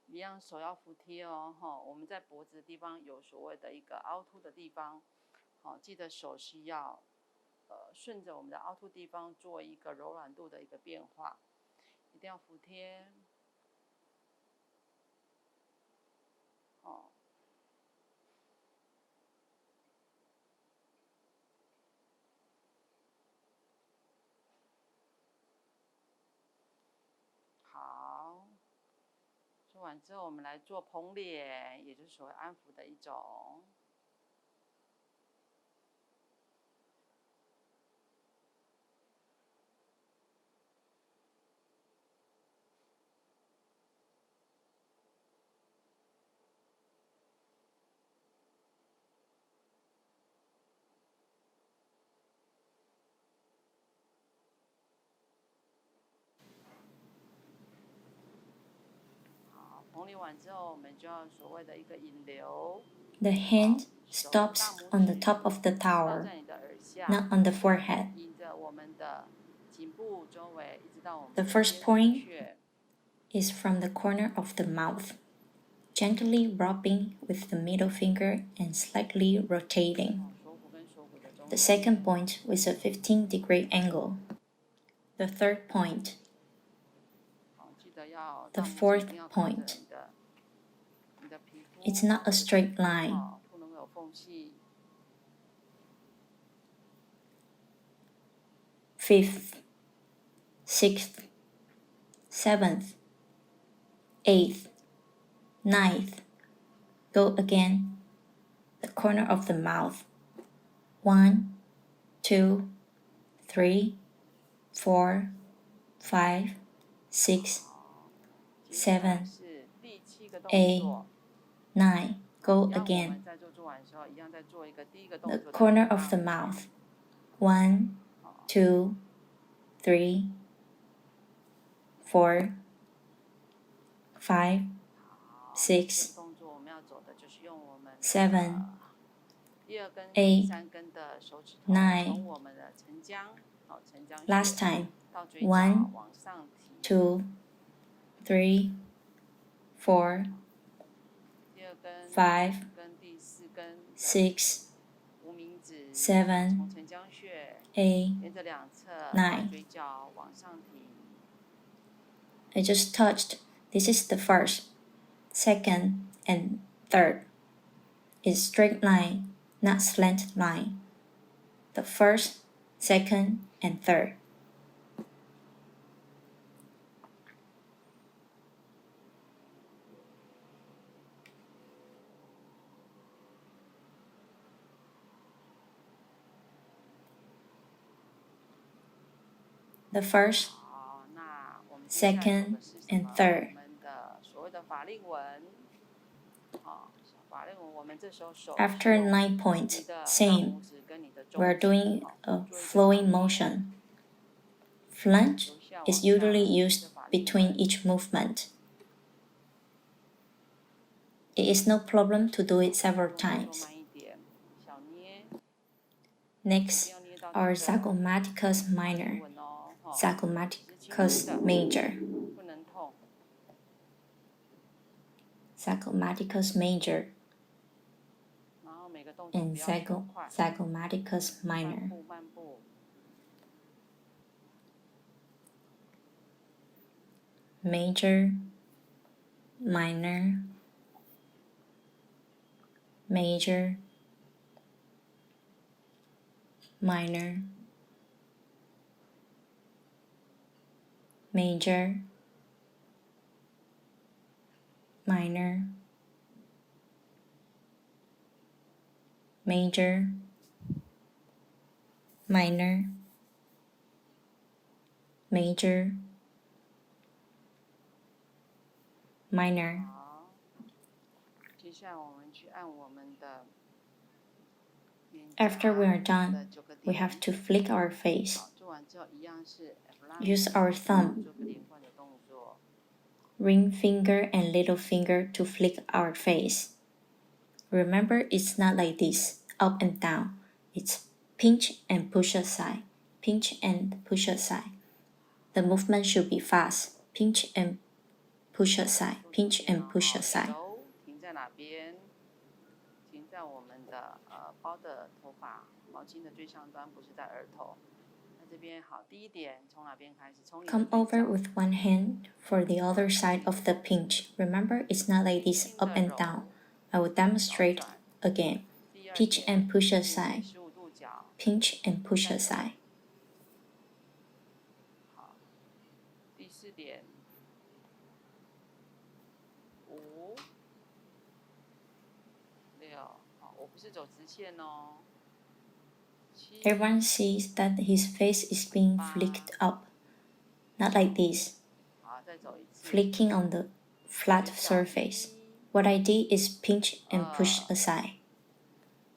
一样手要服帖哦，我们在脖子的地方有所谓的一个凹凸的地方，记得手是要顺着我们的凹凸地方做一个柔软度的一个变化，一定要服帖。好，做完之后我们来做捧脸，也就是所谓安抚的一种。捧脸完之后，我们就要所谓的一个引流。The hand stops on the top of the tower, not on the forehead. The first point is from the corner of the mouth, gently rubbing with the middle finger and slightly rotating. The second point with a 15-degree angle. The third point. The fourth point. It's not a straight line. Fifth, sixth, seventh, eighth, ninth. Go again. The corner of the mouth. 1, 2, 3, 4, 5, 6, 7, 8, 9. Go again. The corner of the mouth. 1, 2, 3, 4, 5, 6, 7, 8, 9. Last time. 1, 2, 3, 4, 5, 6, 7, 8, 9. I just touched. This is the first, second, and third. It's straight line, not slant line. The first, second, and third. The first, second, and third. After 9 points, same. We're doing a flowing motion. Flange is usually used between each movement. It is no problem to do it several times. Next, our zygomaticus minor, zygomaticus major. Zygomaticus major and zygomaticus minor. Major, minor, major, minor, major, minor, major, minor, major, minor. After we are done, we have to flick our face. use our thumb, 做个连贯的动作。 ring finger and little finger to flick our face. Remember, it's not like this, up and down. It's pinch and push aside, pinch and push aside. The movement should be fast. Pinch and push aside, pinch and push aside. 手停在哪边？停在我们的包的头发毛巾的最上端，不是在额头。那这边好，第一点从哪边开始？从你的 Come 嘴 over 角 with one hand for the other side of the pinch. Remember, it's not like this, up and down. I will demonstrate again. 第二 Pinch 点 and push 逆 aside, 15度角。 pinch and push aside. 好，第四点5、6，好，我不是走直线哦。7、 Everyone sees that his face is being flicked up, not like this, 好，再走一次。 flicking on the flat surface. What I did is pinch and push aside.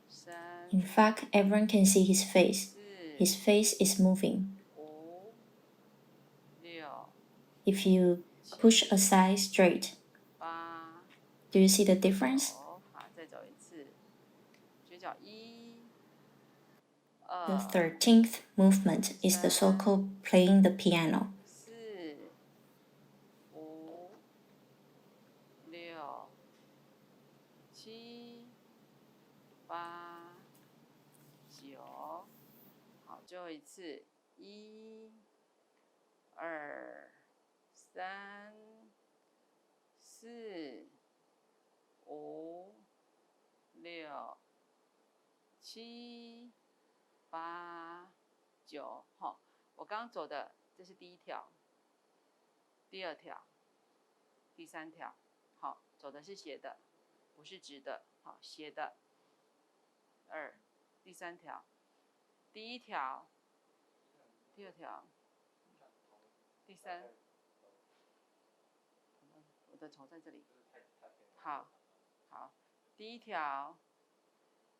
3、 In fact, everyone can see his face. 4、 His face is moving. 5、6、 If you push aside straight, 8、 do you see the difference? 好，再走一次。嘴角1、 The 2、 13th movement is the so-called playing the piano. 4、 5、 6、 7、 8、 9， 好，最后一次，1、 2、 3、 4、 5、 6、 7、 8、 9，好，我刚刚走的这是第一条，第二条，第三条，好，走的是斜的，不是直的，好，斜的。2，第三条，第一条，第二条，第三，我的头在这里。好，好，第一条，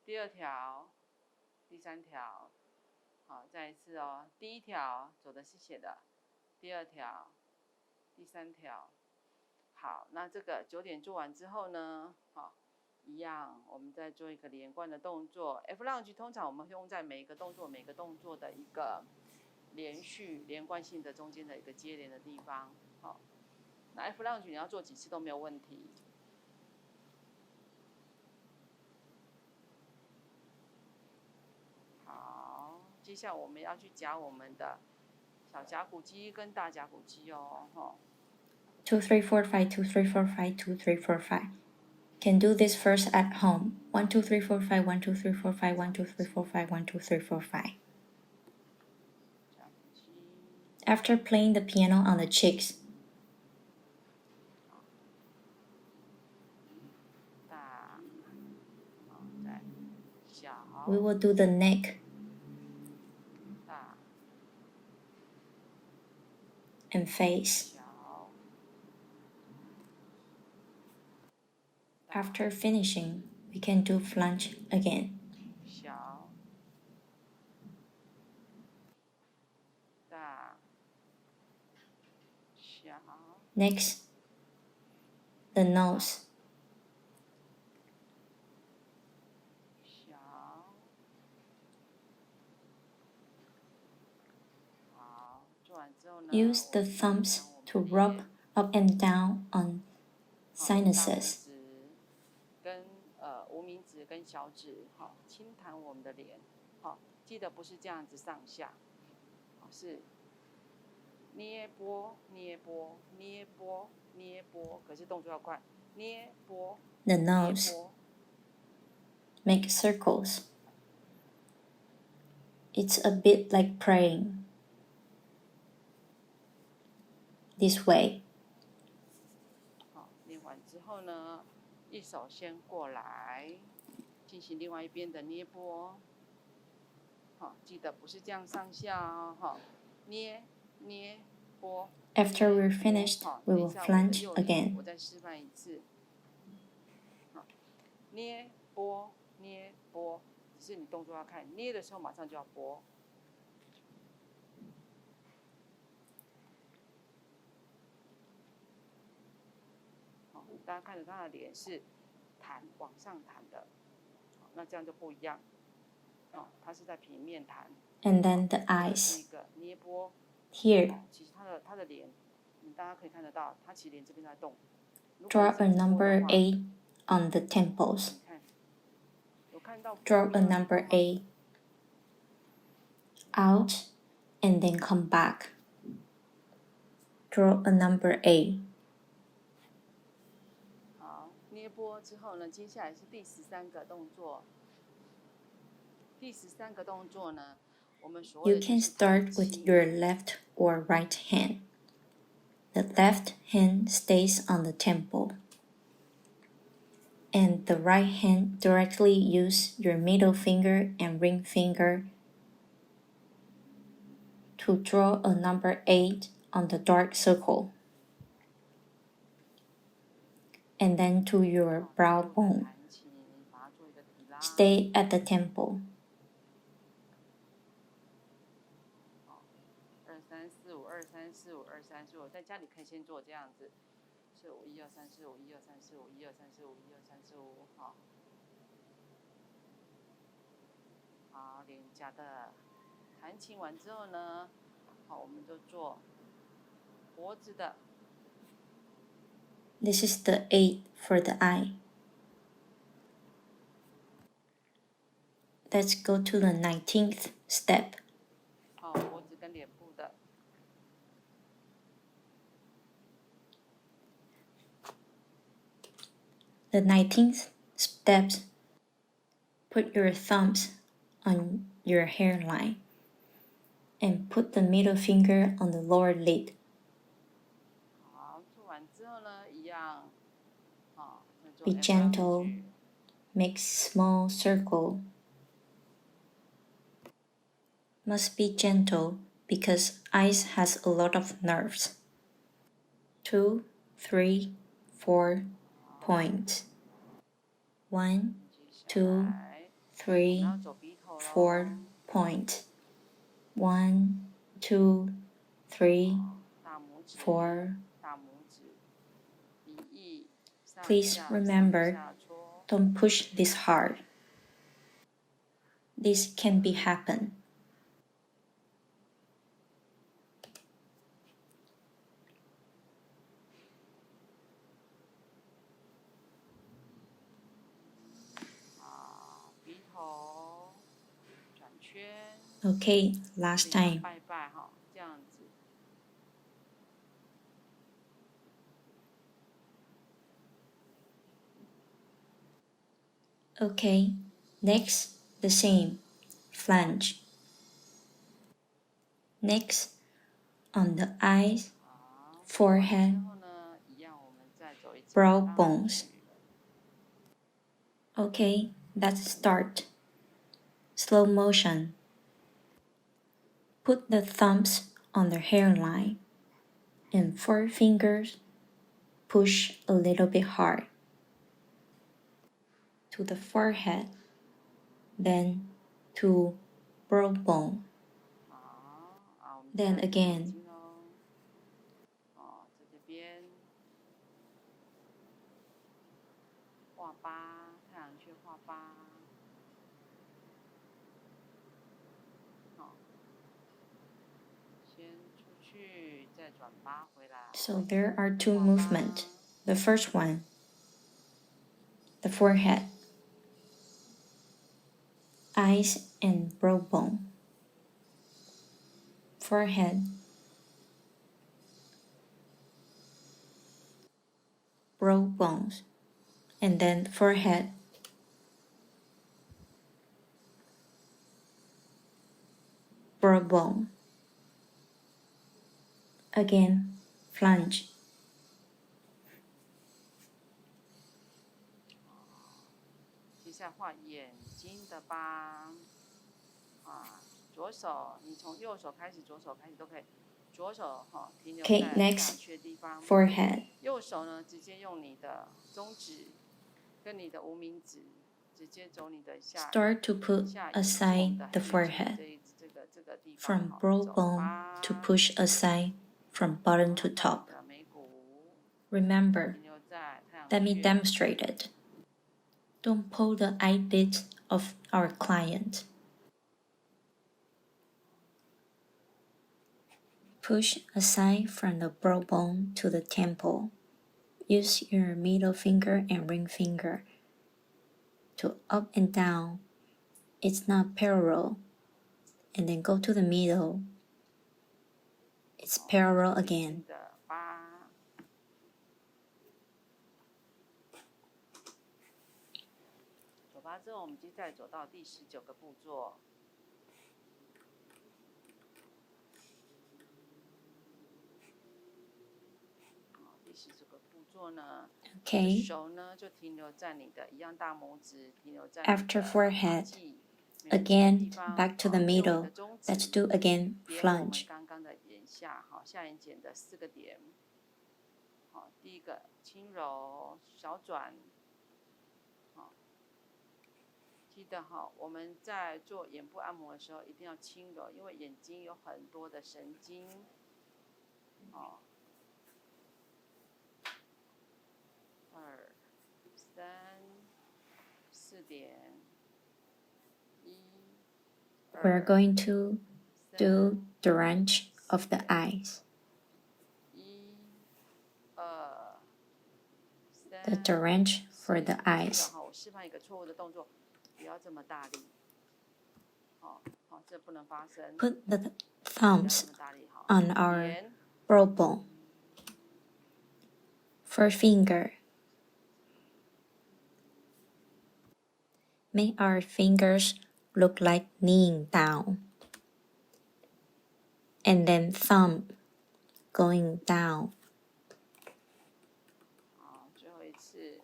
第二条，第三条，好，再一次哦。第一条走的是斜的，第二条，第三条。好，那这个9点做完之后呢，好，一样，我们再做一个连贯的动作。F lunge 通常我们会用在每一个动作的一个连续连贯性的中间的一个接连的地方。好，那 F lunge 你要做几次都没有问题。好，接下来我们要去夹我们的小夹骨肌跟大夹骨肌哦，哈。2, 3, 4, 5, 2, 3, 4, 5, 2, 3, 4, 5. Can do this first at home. 1, 2, 3, 4, 5, 1, 2, 3, 4, 5, 1, 2, 3, 4, 5, 1, 2, 3, 4, 5. After playing the piano on the cheeks, we will do the neck and face. After finishing, we can do flange again. Next, the nose. Use the thumbs to rub up and down on sinuses. 跟无名指跟小指，好，轻弹我们的脸，好，记得不是这样子上下，是捏拨捏拨捏拨捏拨，可是动作要快，捏拨。The nose. Make circles. It's a bit like praying. This way. 好，练完之后呢，一手先过来，进行另外一边的捏拨。好，记得不是这样上下哦，好，捏捏拨。After we're finished, we will flange again. 我再示范一次。好，捏拨捏拨，只是你动作要看，捏的时候马上就要拨。大家看着他的脸是弹往上弹的，那这样就不一样。它是在平面弹。And then the 是 eyes. 一个捏波。Here, 其实他的脸，大家可以看得到，他其实脸这边在动。draw a number A on the temples. 你看，有看到 Draw a number A out and then come back. Draw a number A. 好，捏波之后呢，接下来是第13个动作。第13个动作呢，我们所谓 You 的 can 就是弹 start with 琴。 your left or right hand. The left hand stays on the temple, and the right hand directly use your middle finger and ring finger to draw a number 8 on the dark circle, and then to your brow bone. 弹琴，把它做一个提拉。 Stay at the temple. 2、3、4、5，2、3、4、5，2、3、4、5，在家里可以先做这样子，4、5、1、2、3、4、5，1、2、3、4、5，1、2、3、4、5，1、2、3、4、5，好。好，脸颊的弹琴完之后呢，好，我们就做脖子的。 This is the 8 for the eye. Let's go to the 19th step. 好，脖子跟脸部的。 The 19th steps, put your thumbs on your hairline and put the middle finger on the lower lid. 好，做完之后呢，一样，好，再做 Be F 上 gentle, 去。 make small circle. Must be gentle because eyes has a lot of nerves. 2, 3, 4 points. 1, 2, 3, 4 points. 1, 2, 3, 4. Please remember, don't push this hard. This can be happen. Okay, last time. Okay, next, the same, flange. Next, on the eyes, forehead, brow bones. Okay, let's start. Slow motion. Put the thumbs on the hairline and 4 fingers push a little bit hard to the forehead, then to brow bone, then again. So there are 2 movements. The first one, the forehead, eyes and brow bone. Forehead, brow bones, and then forehead, brow bone. Again, flange. 接下来画眼睛的疤，左手你从右手开始，左手开始都可以，左手停留在下去的地方。Forehead. 右手呢，直接用你的中指跟你的无名指直接走你的下。Start to put aside the forehead. From brow bone to push aside from bottom to top. Remember, Let me demonstrate it. Don't pull the eyelids of our client. Push aside from the brow bone to the temple. Use your middle finger and ring finger to up and down. It's not parallel. And then go to the middle. It's parallel again. 走吧之后，我们接下来走到第19个步骤。第19个步骤呢， Okay. 手呢就停留在你的一样大拇指，停留在 After forehead, again back to the middle. Let's do again 点我们 flunge. 刚刚的眼下，下眼睑的4个点。第一个轻柔小转。记得我们在做眼部按摩的时候一定要轻柔，因为眼睛有很多的神经。2、3、4点。We're going to do the range of the eyes. The range for the eyes. 我示范一个错误的动作，不要这么大力。这不能发生。Put the thumbs on our brow bone. First finger. Make our fingers look like kneeling down. And then thumb going down. 最后一次。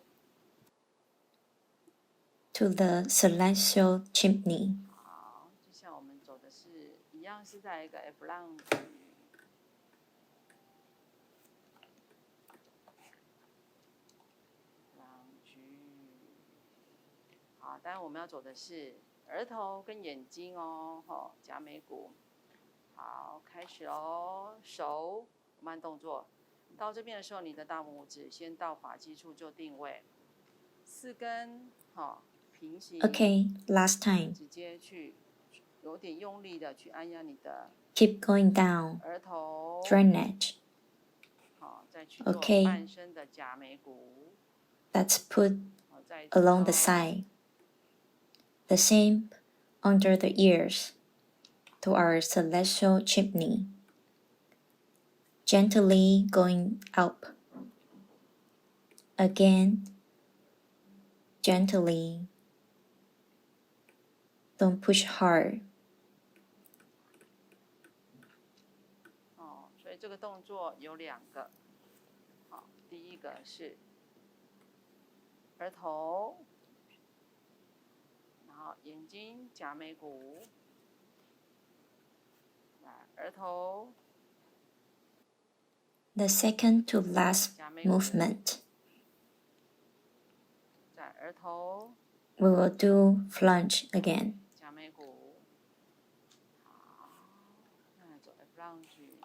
To the celestial chimney. 就像我们走的是一样，是在一个 F 浪举。当然我们要走的是额头跟眼睛哦，夹眉骨。好，开始喽，手慢动作。到这边的时候，你的大拇指先到发际处做定位，4根平行。Okay, last time. 直接去有点用力的去按压你的 Keep going down. 额头 Drainage. 再去做 Okay. 半身的夹眉骨。Let's put along the side. The same under the ears to our celestial chimney. Gently going up. Again, gently. Don't push hard. 所以这个动作有2个。第一个是额头，然后眼睛夹眉骨，额头。The second to last movement. 在额头。We will do flunge again. 夹眉骨。好，那走 F 浪举。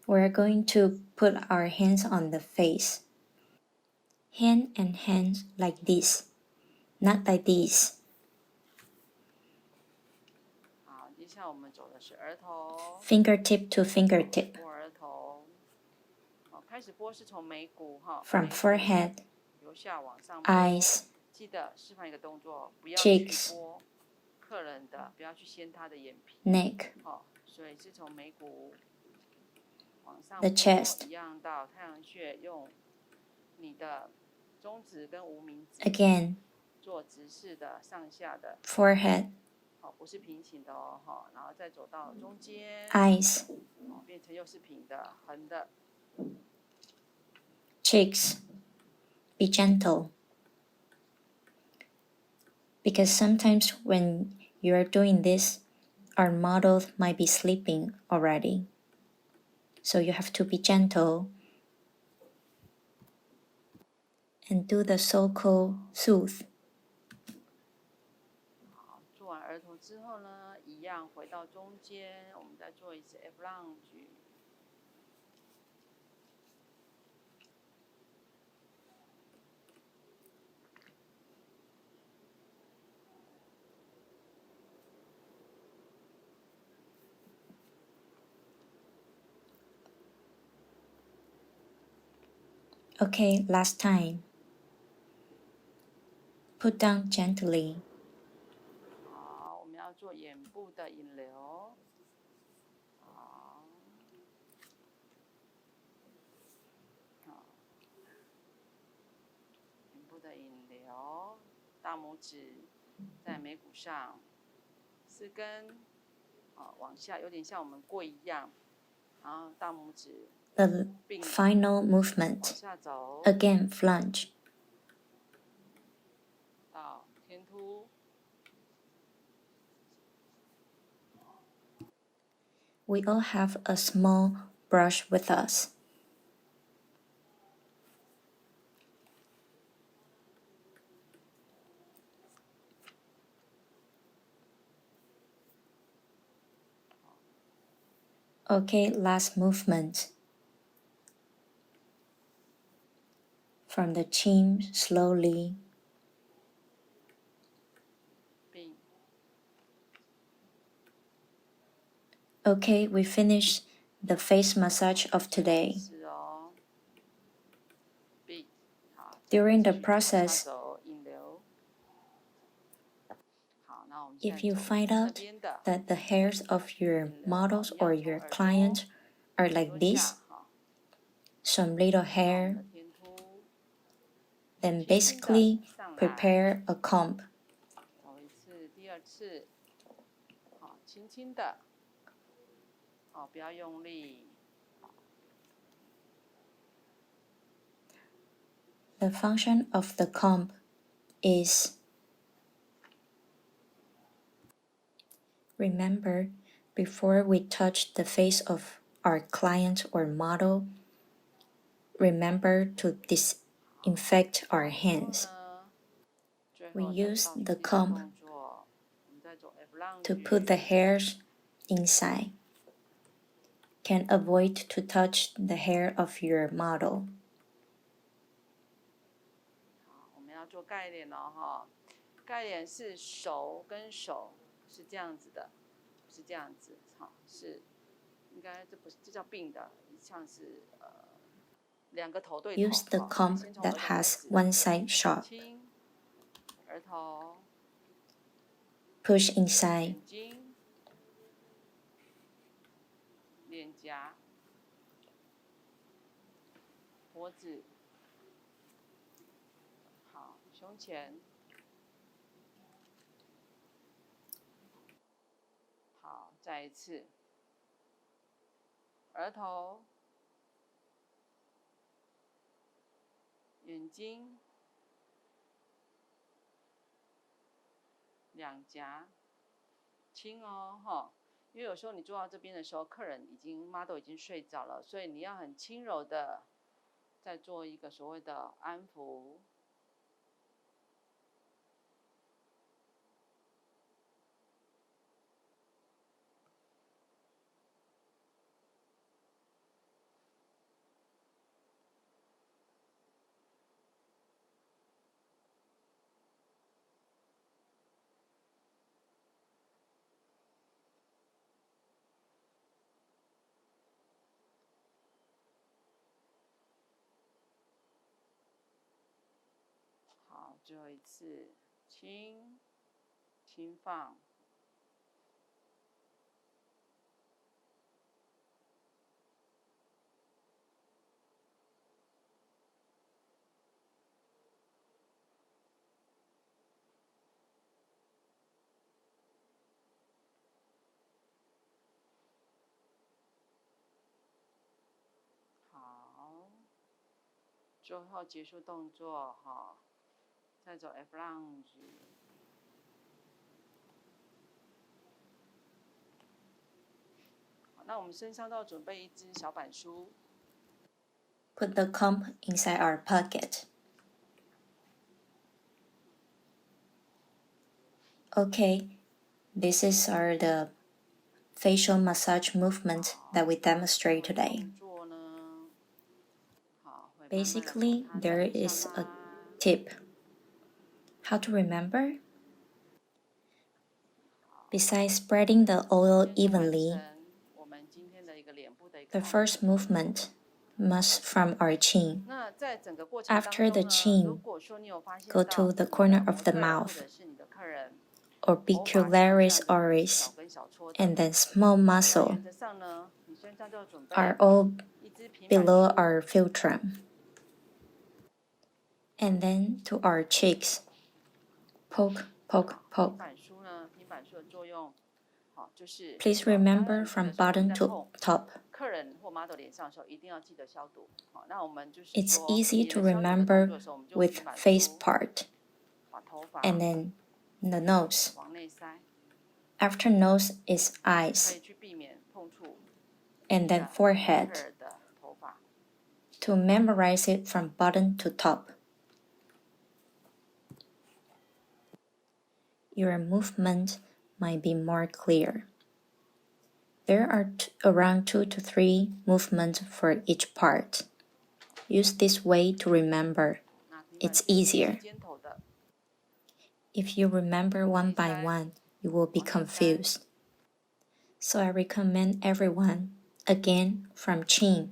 We're going to put our hands on the face. Hand and hands like this, not like this. 好，接下来我们走的是额头。Fingertip to fingertip. 拨额头。开始拨是从眉骨From forehead, 由下往上拨。eyes, 记得示范一个动作，不要 cheeks, 去拨客人的，不要去掀他的眼皮。neck, 所以是从眉骨往上 the 拨， chest. 一样到太阳穴，用你的中指跟无名指 Again, 做直视的上下的 forehead, 不是平行的然后再走到中间 eyes, 变成又是平的横的 cheeks. Be gentle. Because sometimes when you're doing this, our model might be sleeping already. So you have to be gentle and do the so-called soothe. 好，做完额头之后呢，一样回到中间，我们再做一次 F 浪举。Okay, last time. Put down gently. 好，我们要做眼部的引流。好，眼部的引流，大拇指在眉骨上4根，往下，有点像我们跪一样，然后大拇指 The final 往 movement. 下走， Again, flange. 到天突。We all have a small brush with us. Okay, last movement. From the chin, slowly. 并 Okay, we finished the face massage of today. 是哦，并好， During the 继续往下 process, 走引流。好，那我们 if 现 you 在走 find 这 out 边的 that the hairs of your models or your client are like 多 this, 下，好， some little 到我们 hair, 的天突， then 轻轻地 basically 上来， prepare a comb. 走一次，第二次，好，轻轻的，好，不要用力。 The function of the comb is, remember, before we touch the face of our client or model, remember to disinfect our hands. 最 We 后再 use 倒数 the 第二 comb 动作，我们再走 F to lunge， put the hairs inside. Can avoid to touch the hair of your model. 好，我们要做盖脸了哈。盖脸是手跟手是这样子的，不是这样子，好，是应该这不是这叫并的，像是2个头对头。 Use the 好， comb 先从额 that 头开 has 始， one side sharp. 轻，额头， Push inside. 眼睛，脸颊，脖子，好，胸前，好，再一次，额头，眼睛，两颊，轻哦，哈。因为有时候你做到这边的时候，客人model 已经睡着了，所以你要很轻柔的再做一个所谓的安抚。好，最后一次，轻放。好，最后结束动作哈，再走 F lunge。好，那我们身上都要准备一支小板书。Put the comb inside our pocket. Okay, this is the facial massage movement that we demonstrate today. 动作呢，好，会慢慢地 Basically, 把它 there 带 is 上 a 来。 tip. How to remember? Besides spreading the oil 先完 evenly, 成我们今天的一个脸部的一个 the 按摩 first 的动作。 movement, from our chin. 那在整个过程当 After the 中呢， chin, 如果说你有发现 go 到 to the 你的 corner of 模 the 特儿 mouth 或者是你的客人 orbicularis 头发上面有 oris 小根小撮的， and then small 那 muscle 原则上呢，你身上就要准备 are all 一支平板 below 梳 our philtrum. And then to our cheeks. Poke, poke, 平 poke. 板梳呢，平板梳的作用，好，就是 Please 当然 remember 你记 from 得说我们 bottom 在 to 碰 top. 客人或 model 脸上的时候，一定要记得消毒。好，那我们就是 It's 说， easy 别 to 人消毒的动 remember 作的时候，我们就用 with 平板 face 梳 part. 把头发 And then the nose. 往内塞， After nose is 可 eyes. 以去避免碰触 And 你 then 的模特 forehead. 儿的头发。 To memorize it from bottom to top. Your movement might be more clear. There are around 2 to 3 movements for each part. Use this way to remember. 那平板 It's 梳是 easier. 尖头的， If you remember one by one, you will be confused. So I recommend everyone, again from chin.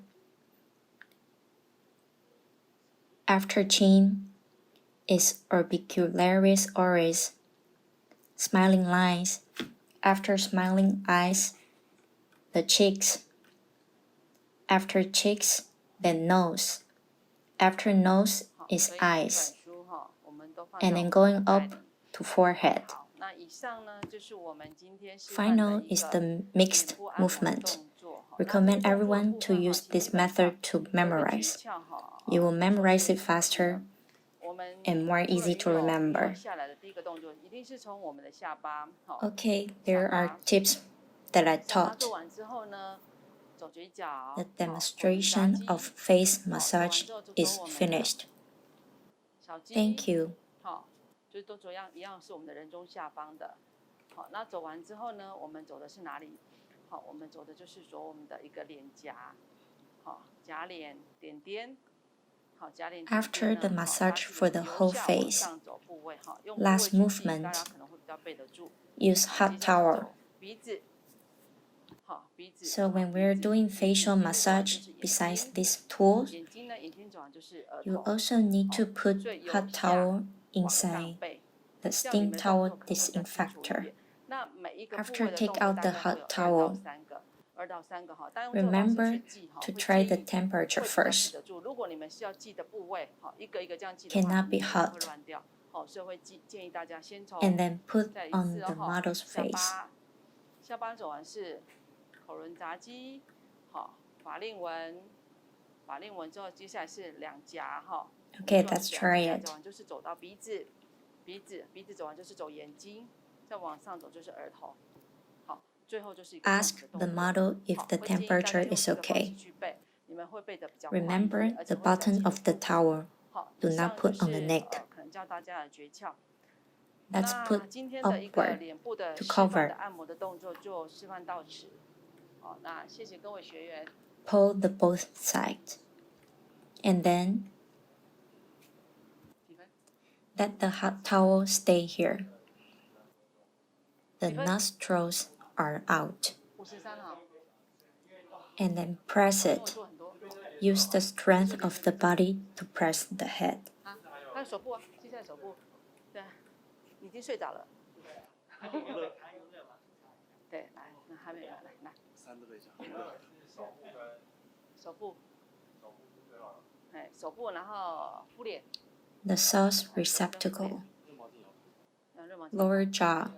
After chin is orbicularis oris, smiling lines. After smiling eyes, the cheeks. After cheeks, then nose. After nose 好， is 所以平板 eyes, 梳哈，我们都放 and 在 then 我 going 们的口袋 up 里。 to forehead. 好，那以上呢就是我们今天示范的 Final 一 is 个 the 脸 mixed 部按摩的 movement. 动作。好，那这个 Recommend 动作的 everyone 部 to 分哈， use 其 this 实本上 method to 有一个诀 memorize. 窍哈， You will 就是 memorize 说 it 是 faster 我们 and more 除了 easy 已 to 经有 remember. 下来的第一个动作，一定是从我们的下巴，好， Okay, 下 there are 巴， tips that I 下巴 taught. 做完之后呢，走嘴角， The 好，口轮匝 demonstration 肌， of face 好，做完 massage 之后就走 is 我们的 finished. 小肌， Thank you. 好，就是都走一样是我们的人中下方的。好，那走完之后呢，我们走的是哪里？好，我们走的就是走我们的一个脸颊，好，颊脸点点，好，颊脸点 After 点 the 呢，好， massage 把 for 指 the 由 whole 下往 face. 上走部位，好，用部 Last 位去记， movement. 大家可能会比较背得住。 Use 好， hot 接下来是 towel. 走鼻子，好，鼻子。 So 好， when 鼻 we're 子 doing 眼 facial 睛走完就 massage, 是眼 besides 睛， these tools, 眼睛呢，眼睛走完就是额 you 头， also need 好， to put 所以由 hot 下 towel 往上 inside 背， the 这样你 steam 们的动 towel 作可能会比较清楚一 disinfector. 点。那每一个部 After 位的 take 动作 out 大 the 概会 hot 有2 到 towel, 3个，2到3个哈。但用这个方式去 remember 记哈， to 会 try 建 the 议 temperature 会比较记 first. 得住。如果你们是要记的部位，好，一个一个这样记的话， Cannot 可 be 能会 hot. 乱掉。好，所以会建议大家先 And 从 then put 再一 on 次 the 哦哈， model's 下 face. 巴，下巴走完是口轮匝肌，好，法令纹，法令纹之后，接下来是两颊哈。 Okay, 做完 let's 两 try 颊 it. 走完就是走到鼻子，鼻子走完就是走眼睛，再往上走就是额头，好，最后就是一个 Ask 动 the 作。 model 好， if the 会建议大家 temperature 用 is 这个方式 okay. 去背，你们会背得比较快一 Remember 点，而且 the 会比较记 button 得 of the 住。 towel. 好， Do 以 not 上就 put on the 是 neck. 可能教大家的诀窍。 Let's 那 put 今天的一个 upward 脸部的 to 示范 cover. 的按摩的动作就示范到此。好，那谢谢各位学员。 Pull the both sides. And then 几分？ let the hot towel stay here. The 几分？ nostrils are out. 53哈。 And then press 因为我 it. 做很多。 Use the strength of the body to press the head. 啊，还有手部啊，接下来手部。对，你已经睡着了。对，来，那还没来，来。手部。哎，手部，然后敷脸。 The sauce receptacle. 热毛巾。 Lower jaw.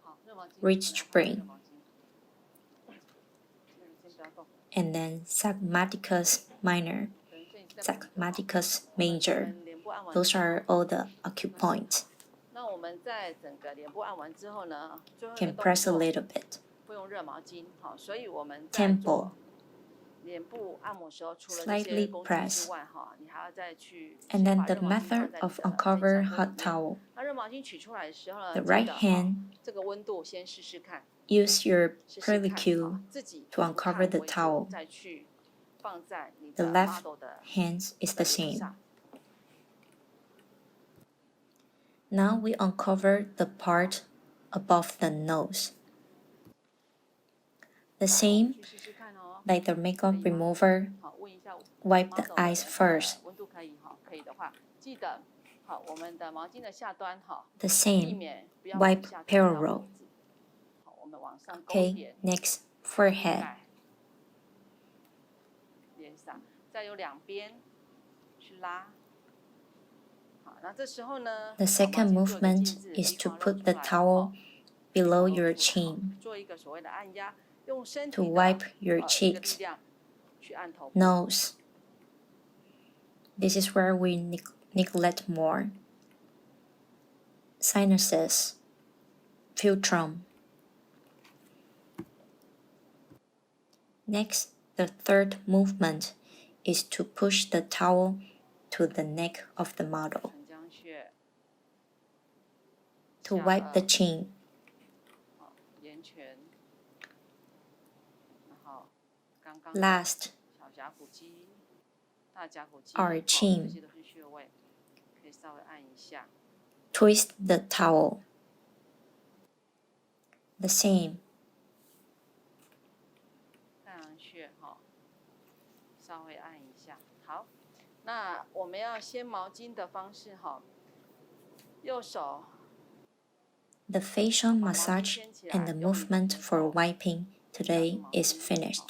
好，热毛巾。 Reach 热 spring. 毛巾。先不要动。 And then sagmaticus minor. 等一下你再补一个哈。 Sagmaticus 我 major. 们脸部按完 Those 之后 are all the acupoints. 那我们在整个脸部按完之后呢，最后一 Can 个动 press a 作 little bit. 会用热毛巾，好，所以我们在 Temple. 做脸部按摩时候，除了这些 Slightly 工具 press. 之外，哈，你还要再去 And 先 then 把 the 热毛巾放 method 在你 of 的 uncover 肩胛 hot 骨里面。 towel. 那热毛巾取出来的时候呢， The 记 right 得 hand 这个温度先试试看， use your 试试看， pellicule 自己 to 不 uncover 烫 the 为主 towel. 再去放在你 The 的 left model 的 hand is the 脸 same. 上。 Now we uncover the part above the nose. The same 去试试看哦。like the makeup remover, 好，问一下 wipe the model eyes 的 first. 温度可以哈，可以的话，记得好，我们的毛巾的下端哈， The 避 same, 免不要往 wipe 下擦到脖 parallel. 子。好，我们往上勾 Okay, 点， next, 覆 forehead. 盖脸上，再由两边去拉。好，那这时候呢， The second 毛巾做一个 movement 静置， is 鼻 to 孔露 put 出 the 来 towel 哦， below 鼻孔露 your 出来哦， chin 做一个所谓的按压，用身 to 体的 wipe your 一个力 cheeks, 量去按头部。 nose. This is where we neglect more. Sinuses, philtrum. Next, the third movement is to push the towel to the neck of the model 承浆穴， to 下 wipe the 颚， chin. 好，眼睑，然后刚刚的 Last, 小甲骨肌、大甲骨肌， our 好， chin. 这些都是穴位，可以稍微按一下。 Twist the towel. The same. 太阳穴哈，稍微按一下。好，那我们要掀毛巾的方式哈，右手 The facial massage and the movement for wiping today is finished.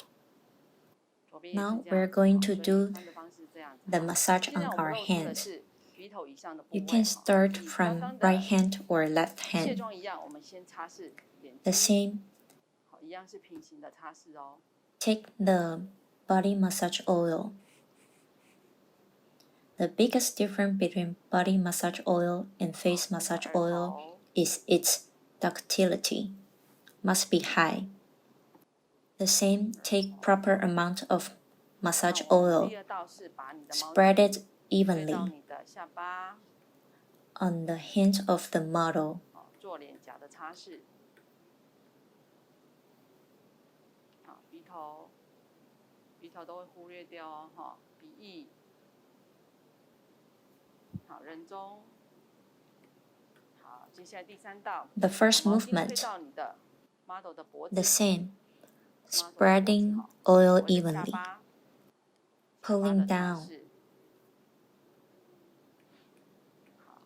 左边也是 Now 这 we're 样子 going 哈， to 所以 do 穿的方式这样子。 the massage 现在 on 我们 our 露出的 hands. 是鼻头以上的部 You 位 can 哈， start 以刚 from 刚的 right hand or left 卸 hand. 妆一样，我们先擦拭眼 The 睛， same, 好，一样是平行的擦拭哦。 take the body massage oil. The biggest difference between body massage oil and face 你的 massage 耳 oil 头 is its ductility. Must be high. The same, take proper amount of 那 massage 我们 oil. 第二道是把你的毛 Spread 巾 it 推到 evenly 你的下巴， on the hands of the model. 好，做脸颊的擦拭。好，鼻头都会忽略掉哦，哈，鼻翼，好，人中。好，接下来第三道， The first 毛巾推 movement, 到你的 model 的脖子 the same, ，model 的脖子 spreading 好， oil 我的下 evenly, 巴，下巴 pulling 的擦 down. 拭。好，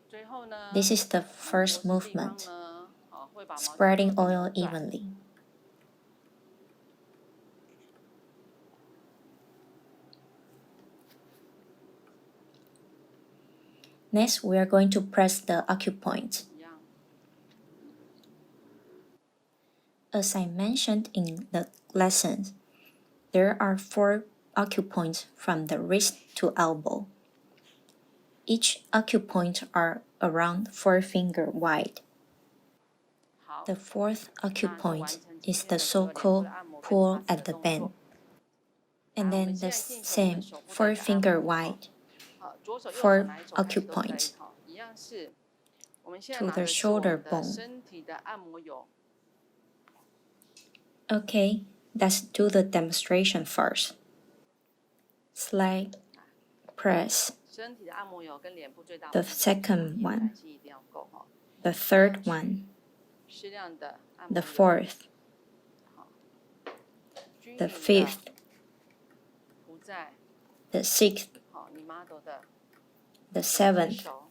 最后呢， This is the 脖 first 子地方 movement, 呢，好，会把毛巾 spreading 做个 oil 扭转。 evenly. Next, we are going to press the acupoint. 一样， As I mentioned in the lesson, there are 4 acupoints from the wrist to elbow. Each acupoint are around 4 finger wide. 好， The fourth 那就 acupoint 完成 is 今 the 天的所有脸部 so-called 的按摩跟 pull 擦拭 at 的 the 动 bend, 作。 and 来，我 then 们 the 现在进行我们 same 手部的 4一个按 finger 摩。 wide 好，左手右手 for 哪一种开始都可以 acupoints 哈，一样是。我们现在 to 拿 the 的是我 shoulder 们的 bone. 身体的按摩油。 Okay, let's do the demonstration first. Slide, press. 身体的按摩油跟脸部最大 The 不同就是它 second 延 one. 展性一定要够哈。 The third one, 适量的按 the 摩油， fourth, 均 the 匀的 fifth, 涂在 the sixth, 好你 model 的 the 整只 seventh, 手，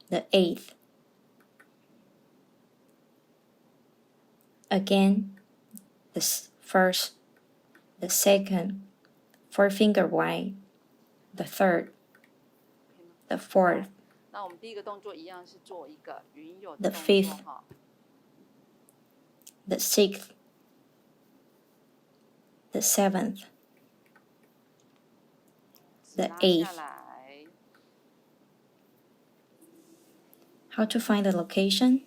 the eighth. Again, the first, the second, 4 finger wide, the third, 可以吗？ the fourth, 那我们第一个动作一样是做一个云游 The 的动作 fifth 哈。 the sixth, the seventh, 纸 the 拉 eighth. 下来， How to find the location?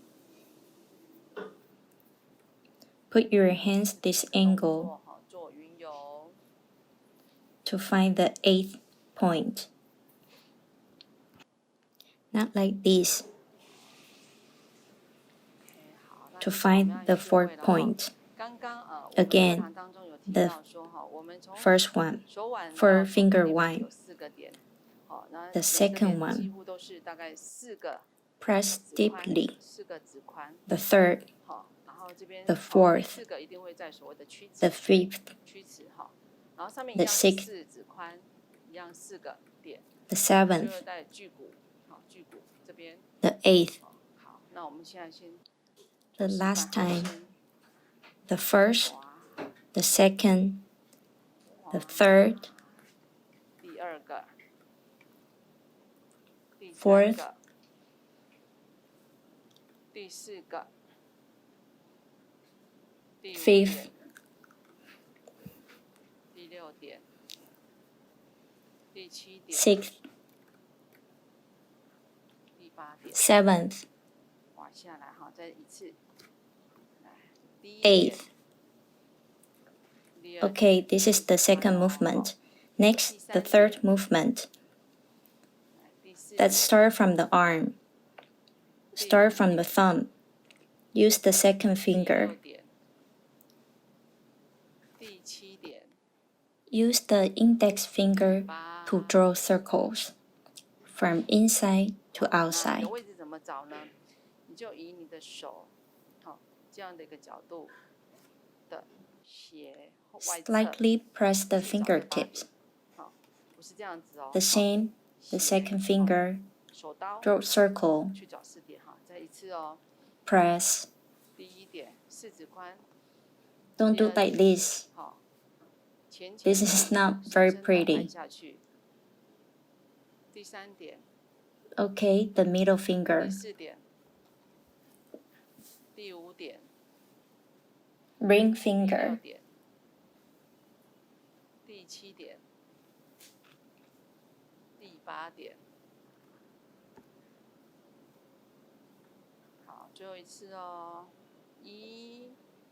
Put your hands this 动 angle 作好做云游。 to find the 8th point. Not like this 好，那 to 接下来我们 find 要 the 穴位 4th 了哈。 point. 刚刚我们 Again, 课堂当中有提 the 到说哈，我们从 First one, 手腕 4到手 finger 背那边 wide. 有4个点，好，那 The 每个 second 点几 one, 乎都是大概4个 press 指宽 deeply. ，4个指宽， The third, 好，然后 the fourth, the fifth, the sixth, the seventh, the eighth, the last time, the first, the second, the third, fourth, fifth, sixth, seventh, eighth. Okay, this is the second movement. Next, the third movement. Let's start from the arm. Start from the thumb. Use the second finger. Use the index finger to draw circles from inside to outside. Slightly press the fingertips. The same, the second finger, draw circle, press. Don't do like this. This is not very pretty. Okay, the middle finger. Ring finger.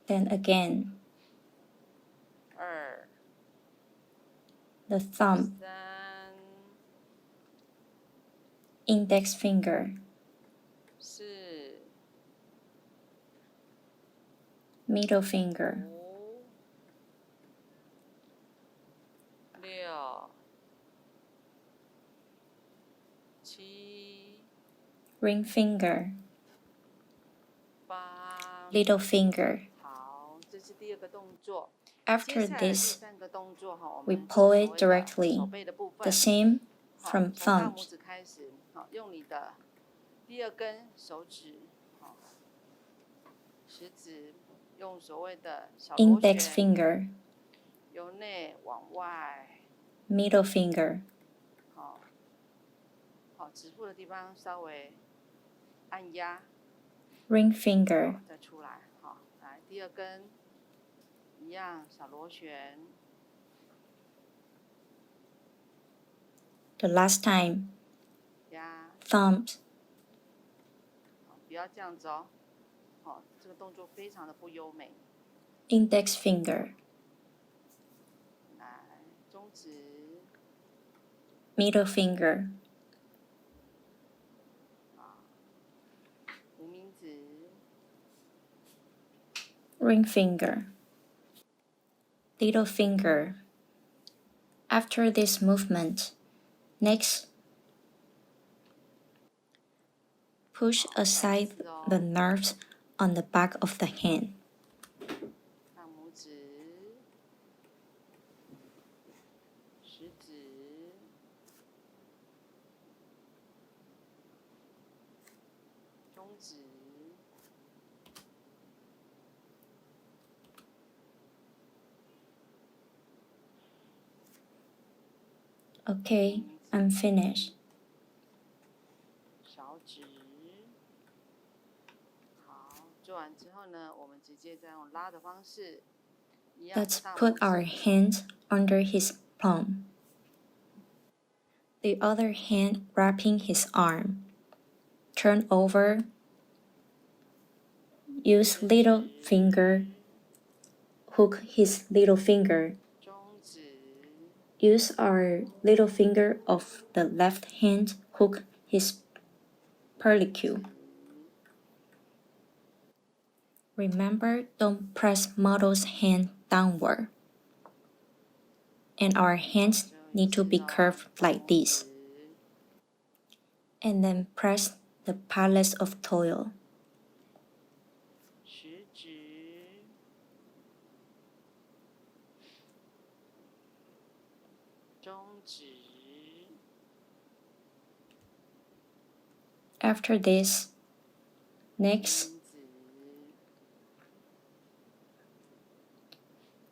Then again. The thumb. Index finger. Middle finger. Ring finger. Little finger. After this, we pull it directly, the same from thumbs. Index finger. Middle finger. Ring finger. The last time. Thumbs. Index finger. Middle finger. Ring finger. Little finger. After this movement, next, push aside the nerves on the back of the hand. Okay, I'm finished. Let's put our hands under his palm. The other hand wrapping his arm. Turn over. Use little finger. Hook his little finger. Use our little finger of the left hand. Hook his pellicule. Remember, don't press model's hand downward. And our hands need to be curved like this. And then press the pallets of toil. 中指。 After this, next, 中指。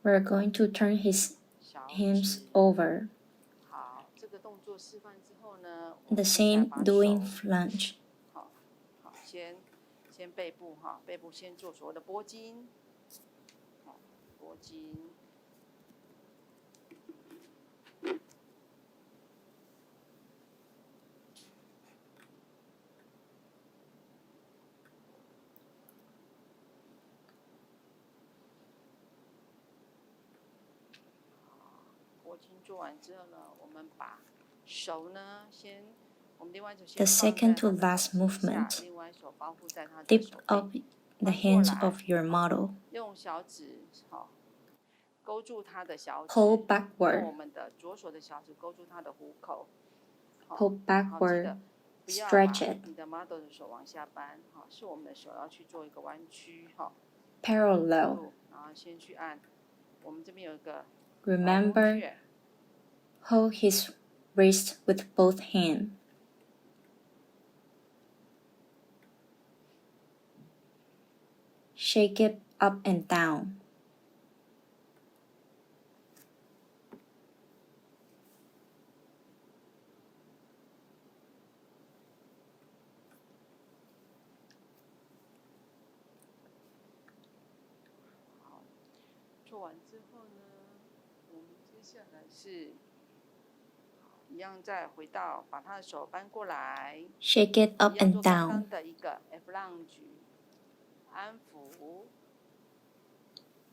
we're going to turn his 小 hands 指。 over. 好，这个动作示范之后呢，我 The 们接下来 same 把 doing 手， lunge. 好，先背部哈，背部先做所谓的拨筋，好，拨筋。拨筋做完之后呢，我们把手呢先，我们另外一手 The 先放 second 在 to 他的 last 手心下， movement. 另外一手保护在他的 Dip 手 up 背， the 翻过 hands 来， of your model. 用小指好勾住他的小指， Pull 用我 backward. 们的左手的小指勾住他的虎口，好， Pull 然后记 backward. 得不要 Stretch 把 it. 你的 model 的手往下扳，好，是我们的手要去做一个弯曲，好， Parallel. 然后先去按，我们这边有一个 Remember, 穴， hold his wrist with both hands. Shake it up and down. .做完之后呢，我们接下来是一样再回到把他的手搬过来， Shake it 一 up 样 and 做刚 down. 刚的一个 F lunge 安抚，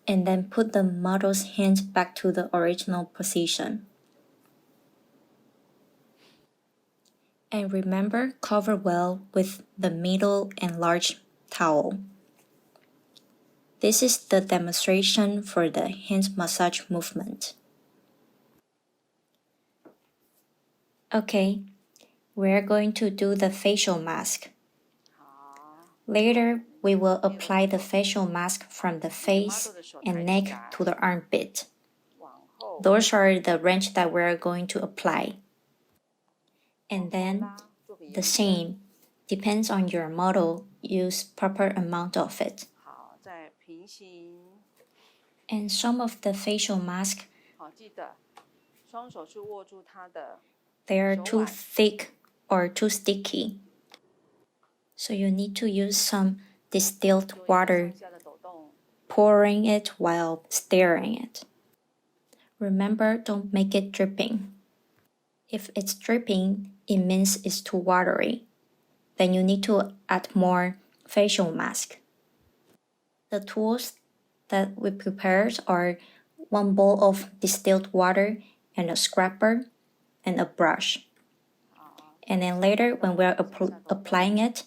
And then put the model's hands back to the original position. And remember, cover well with the middle and large towel. This is the demonstration for the hand massage movement. Okay, we're going to do the facial mask. 好， Later, we will apply the facial mask from the face and neck to the armpit. 往后 Those are the range that we're going to apply. And then, 拉，做个 the 延伸。 same, depends on your model, use proper amount of it. 好，再平行。 And some of the facial mask, 好，记得双手去握住它的 they are 手 too 腕， thick or too sticky. So you need to use some distilled 做一个 water, 上下的抖动。 pouring it while stirring it. Remember, don't make it dripping. If it's dripping, it means it's too watery. Then you need to add more facial mask. The tools that we prepared are one bowl of distilled water and a scraper and a brush. 好， And then later, when we're applying it,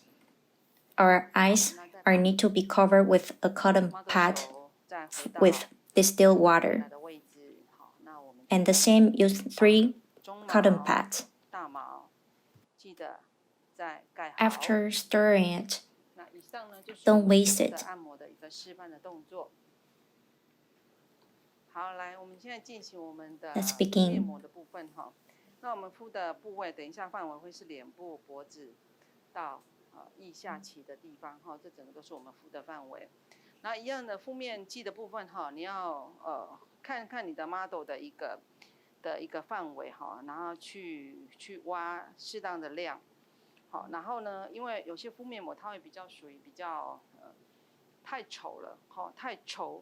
our eyes are need to be covered with a cotton 妈的 pad 手再回到 with distilled 原 water. 来的位置。好，那我们 And the same, use 3中 cotton 毛、 pads. 大毛，记得再盖好。 After stirring it, 那以上呢就是 don't 我们 waste 全部的 it. 按摩的一个示范的动作。好，来，我们现在进行我们的 Let's begin. 面膜的部分哈。那我们敷的部位，等一下范围会是脸部、脖子到腋下脐的地方哈，这整个都是我们敷的范围。那一样的敷面剂的部分哈，你要看看你的 model 的一个范围哈，然后去挖适当的量。好，然后呢，因为有些敷面膜它会比较属于比较太稠了，太稠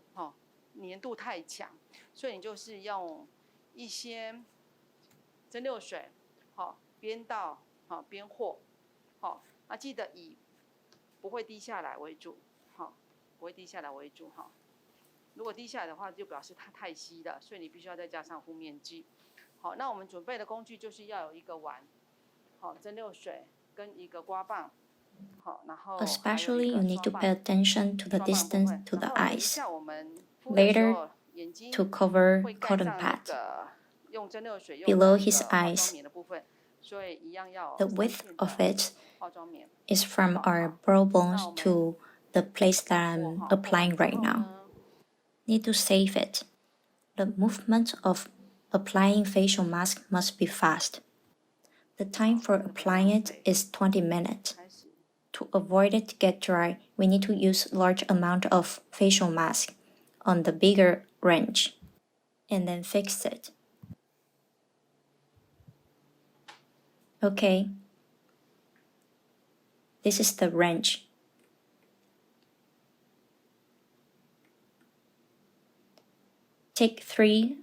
粘度太强，所以你就是用一些蒸馏水，边倒边和，那记得以不会滴下来为主，不会滴下来为主哈。如果滴下来的话，就表示它太稀了，所以你必须要再加上敷面剂。好，那我们准备的工具就是要有一个碗，蒸馏水跟一个刮棒，然后 Especially, you need to pay attention to the 刷棒部 distance 分 to the 然后等一 eyes. 下我们敷的时 Later, 候，眼睛 to cover 会盖 cotton 上那 pad. 个用蒸馏水用 Below 的那 his 个化妆 eyes. 棉的部分，所以一样要 The 3 width 片 of 的 it 化妆棉。 is from 好， our 好， brow 那 bones 我们 to the place that 和 I'm 和完 applying 之 right 后 now. 呢， Need to save it. The movement of applying facial mask must be fast. The time for applying it is 20 minutes. To avoid it to get dry, we need to use large amount of facial mask on the bigger range and then fix it. Okay, this is the range. Take three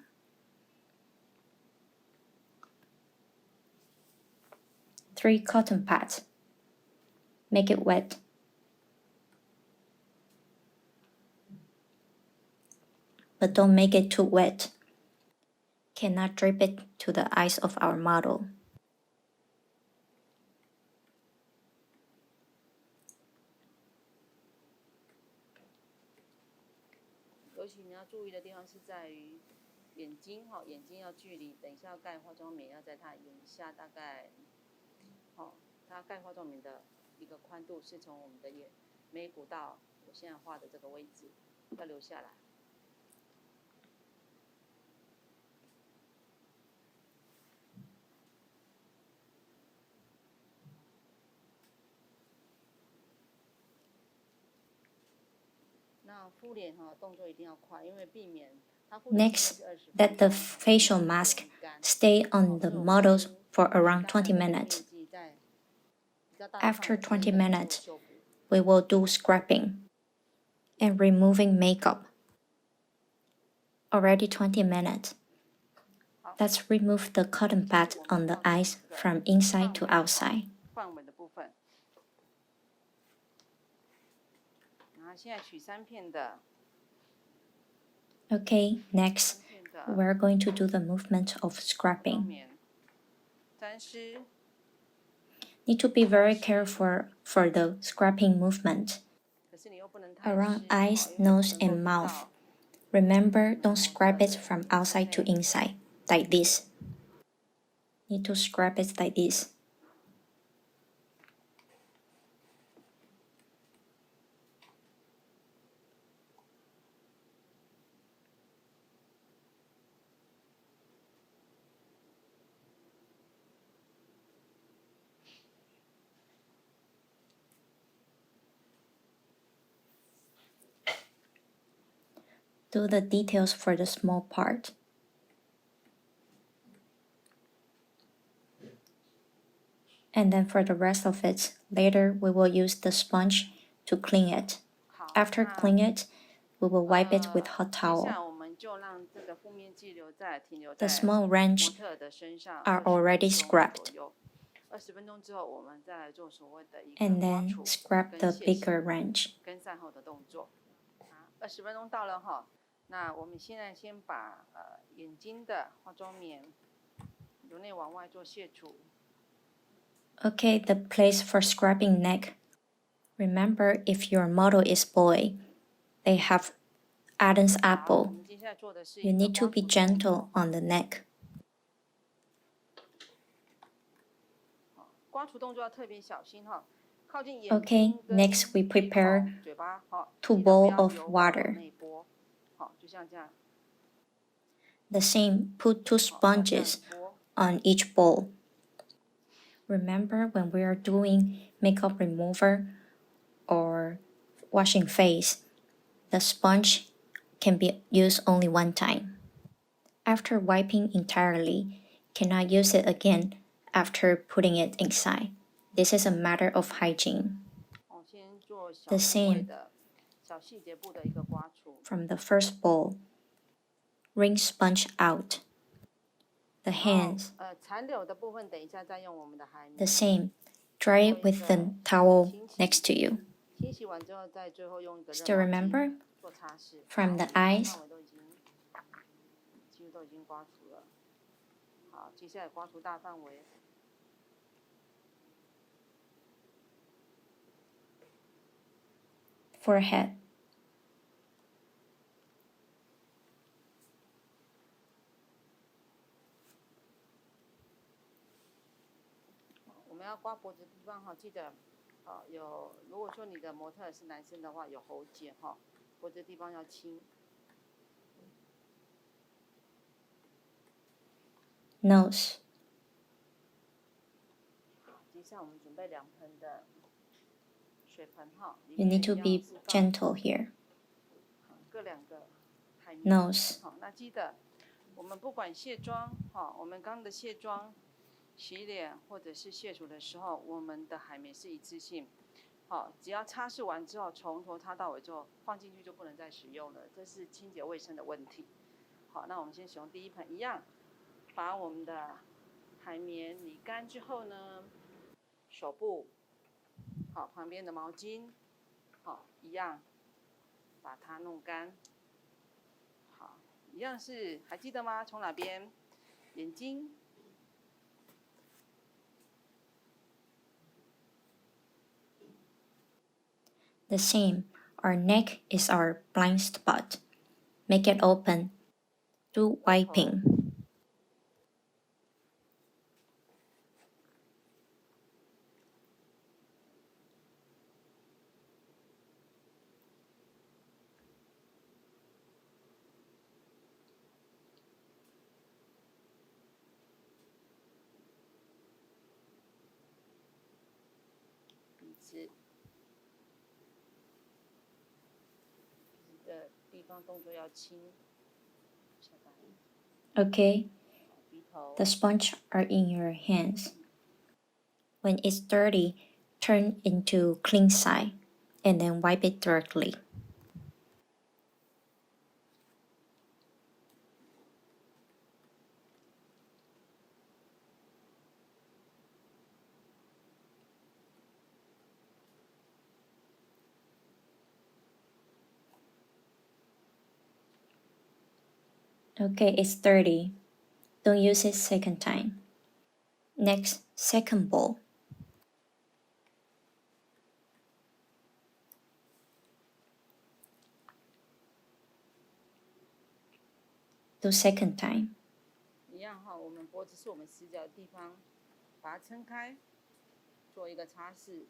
cotton pads. Make it wet. But don't make it too wet. Cannot drip it to the eyes of our model.尤其你要注意的地方是在于眼睛眼睛要距离，等一下要盖化妆棉要在它眼下大概，它盖化妆棉的一个宽度是从我们的眉骨到我现在画的这个位置，要留下来。那敷脸动作一定要快，因为避免它敷脸时 Next, 间是20 let the 分钟 facial mask stay on the models for around 20 minutes. After 20 minutes, we will do scrubbing and removing makeup. Already 20 minutes. Let's remove the cotton pad on the eyes from inside to outside. 范围的部分。然后现在取3片的。Okay, next, we're going to do the movement of scrubbing. Need to be very careful for the scrubbing movement. Around eyes, nose, and mouth. Remember, don't scrub it from outside to inside, like this. Need to scrub it like this. Do the details for the small part. And then for the rest of it, later we will use the sponge to clean it. After cleaning it, we will wipe it with hot towel. The small range are already scrubbed. And then scrub the bigger range. 20分钟到了那我们现在先把眼睛的化妆棉由内往外做卸除。Okay, the place for scrubbing neck. Remember, if your model is boy, they have Adam's apple. You need to be gentle on the neck. 刮除动作要特别小心Okay, next we prepare 2 bowls of water. The same, put 2 sponges on each bowl. Remember, when we are doing makeup remover or washing face, the sponge can be used only one time. After wiping entirely, cannot use it again after putting it inside. This is a matter of hygiene. The same from the first bowl. Rinse sponge out. The hands. The same. Dry it with the towel next to you. Still remember? From the eyes. Forehead.如果说你的模特是男生的话，有喉结脖子地方要轻。Nose. 接下来我们准备2盆的水盆哈， You need to be gentle here. 各2个海绵。 Nose. 好，那记得我们不管卸妆，我们刚刚的卸妆、洗脸或者是卸除的时候，我们的海绵是一次性。好，只要擦拭完之后，从头擦到尾之后，放进去就不能再使用了，这是清洁卫生的问题。好，那我们先使用第1盆，一样，把我们的海绵沥干之后呢，手部，好，旁边的毛巾，好，一样，把它弄干。好，一样是还记得吗？从哪边？眼睛。The same. Our neck is our blind spot. Make it open. Do wiping.的地方动作要轻。Okay. The sponge are in your hands. When it's dirty, turn into clean side and then wipe it directly. Okay, it's dirty. Don't use it second time. Next, second bowl. Do second time. 一样哈，我们脖子是我们死角的地方，把它撑开，做一个擦拭。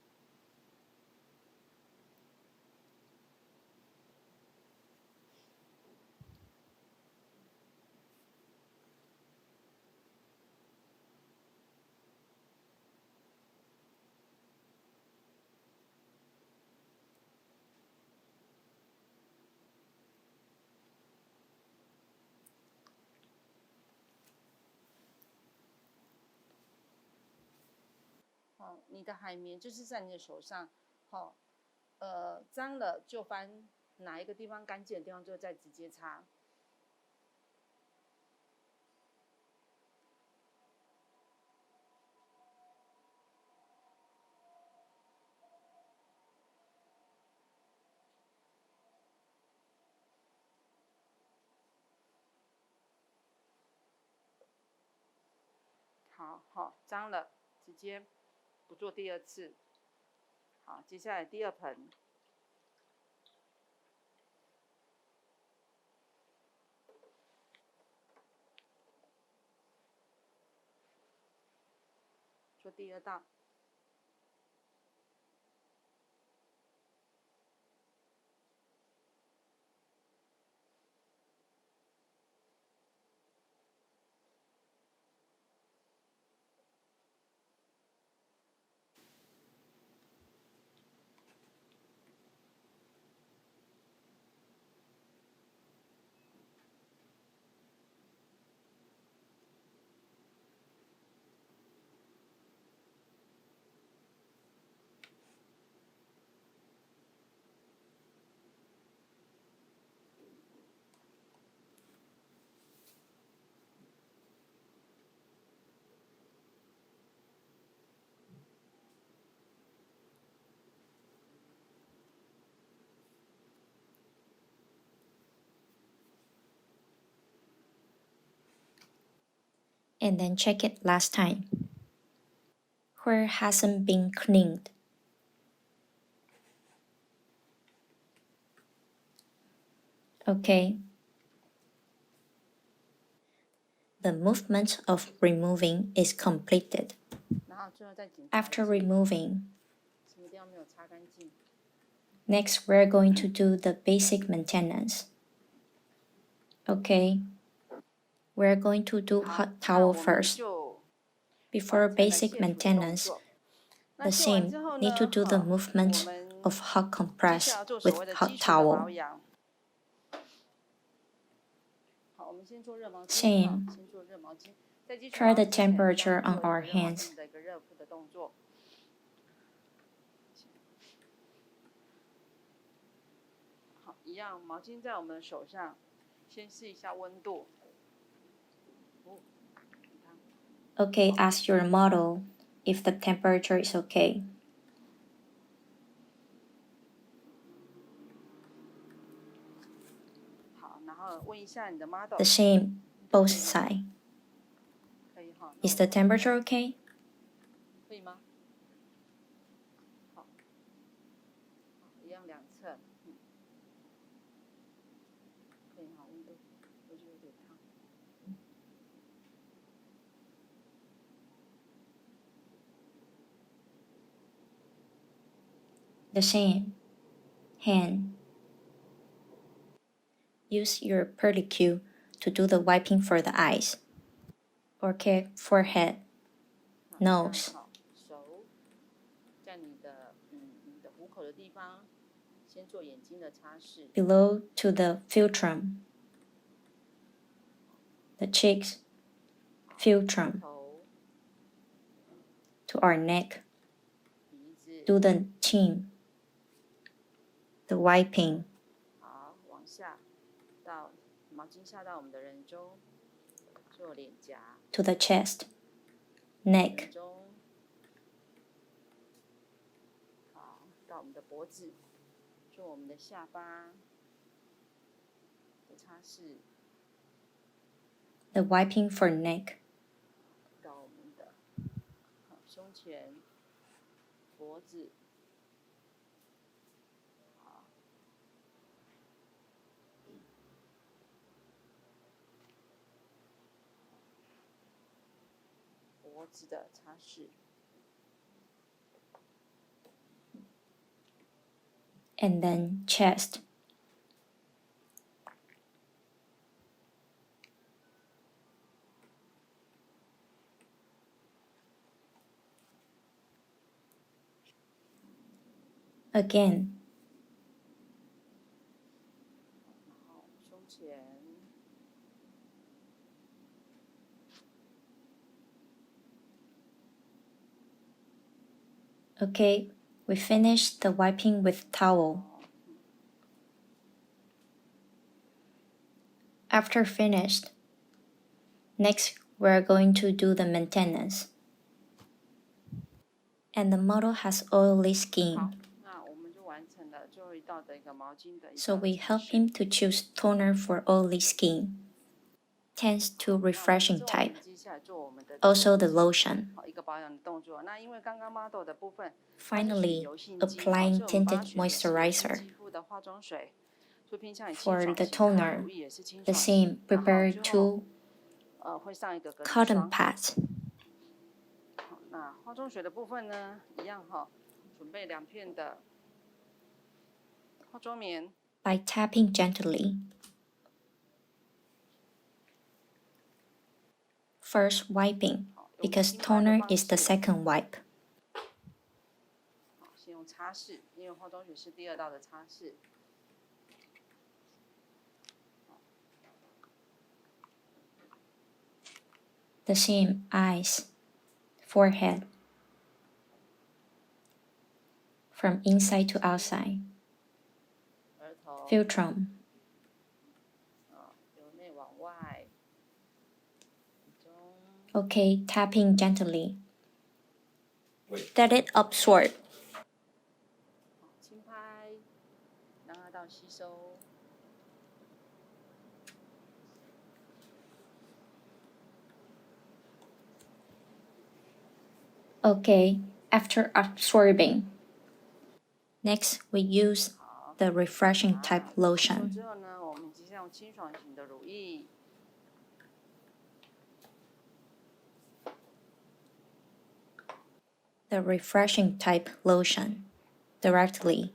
你的海绵就是在你的手上，脏了就翻哪一个地方干净的地方，就再直接擦。好，脏了，直接不做第2次。好，接下来第2盆。做第2道。And then check it last time. Where hasn't been cleaned. Okay. The movement of removing is completed. After removing, next we're going to do the basic maintenance. Okay. we're going to do hot towel first. Before basic maintenance, the same need to do the movement of hot compress with hot towel. Same. Try the temperature on our hands. Okay, ask your model if the temperature is okay. The same, both sides. Is the temperature okay? The same. Hand. Use your pedicure to do the wiping for the eyes. Okay, forehead. Nose. Below to the philtrum. The cheeks. Philtrum. To our neck. Do the chin. The wiping. To the chest. Neck. The wiping for neck. And then chest. Again. Okay, we finished the wiping with towel. After finished, next we're going to do the maintenance. And the model has oily skin. So we help him to choose toner for oily skin. Tends to refreshing type. Also the lotion. Finally, applying tinted moisturizer. For the toner, the same, prepare 2 cotton pads. By tapping gently. First wiping, because toner is the second wipe. The same, eyes, forehead. From inside to outside. Philtrum. Okay, tapping gently. Let it absorb. Okay, after absorbing. Next, we use the refreshing type lotion. The refreshing type lotion directly.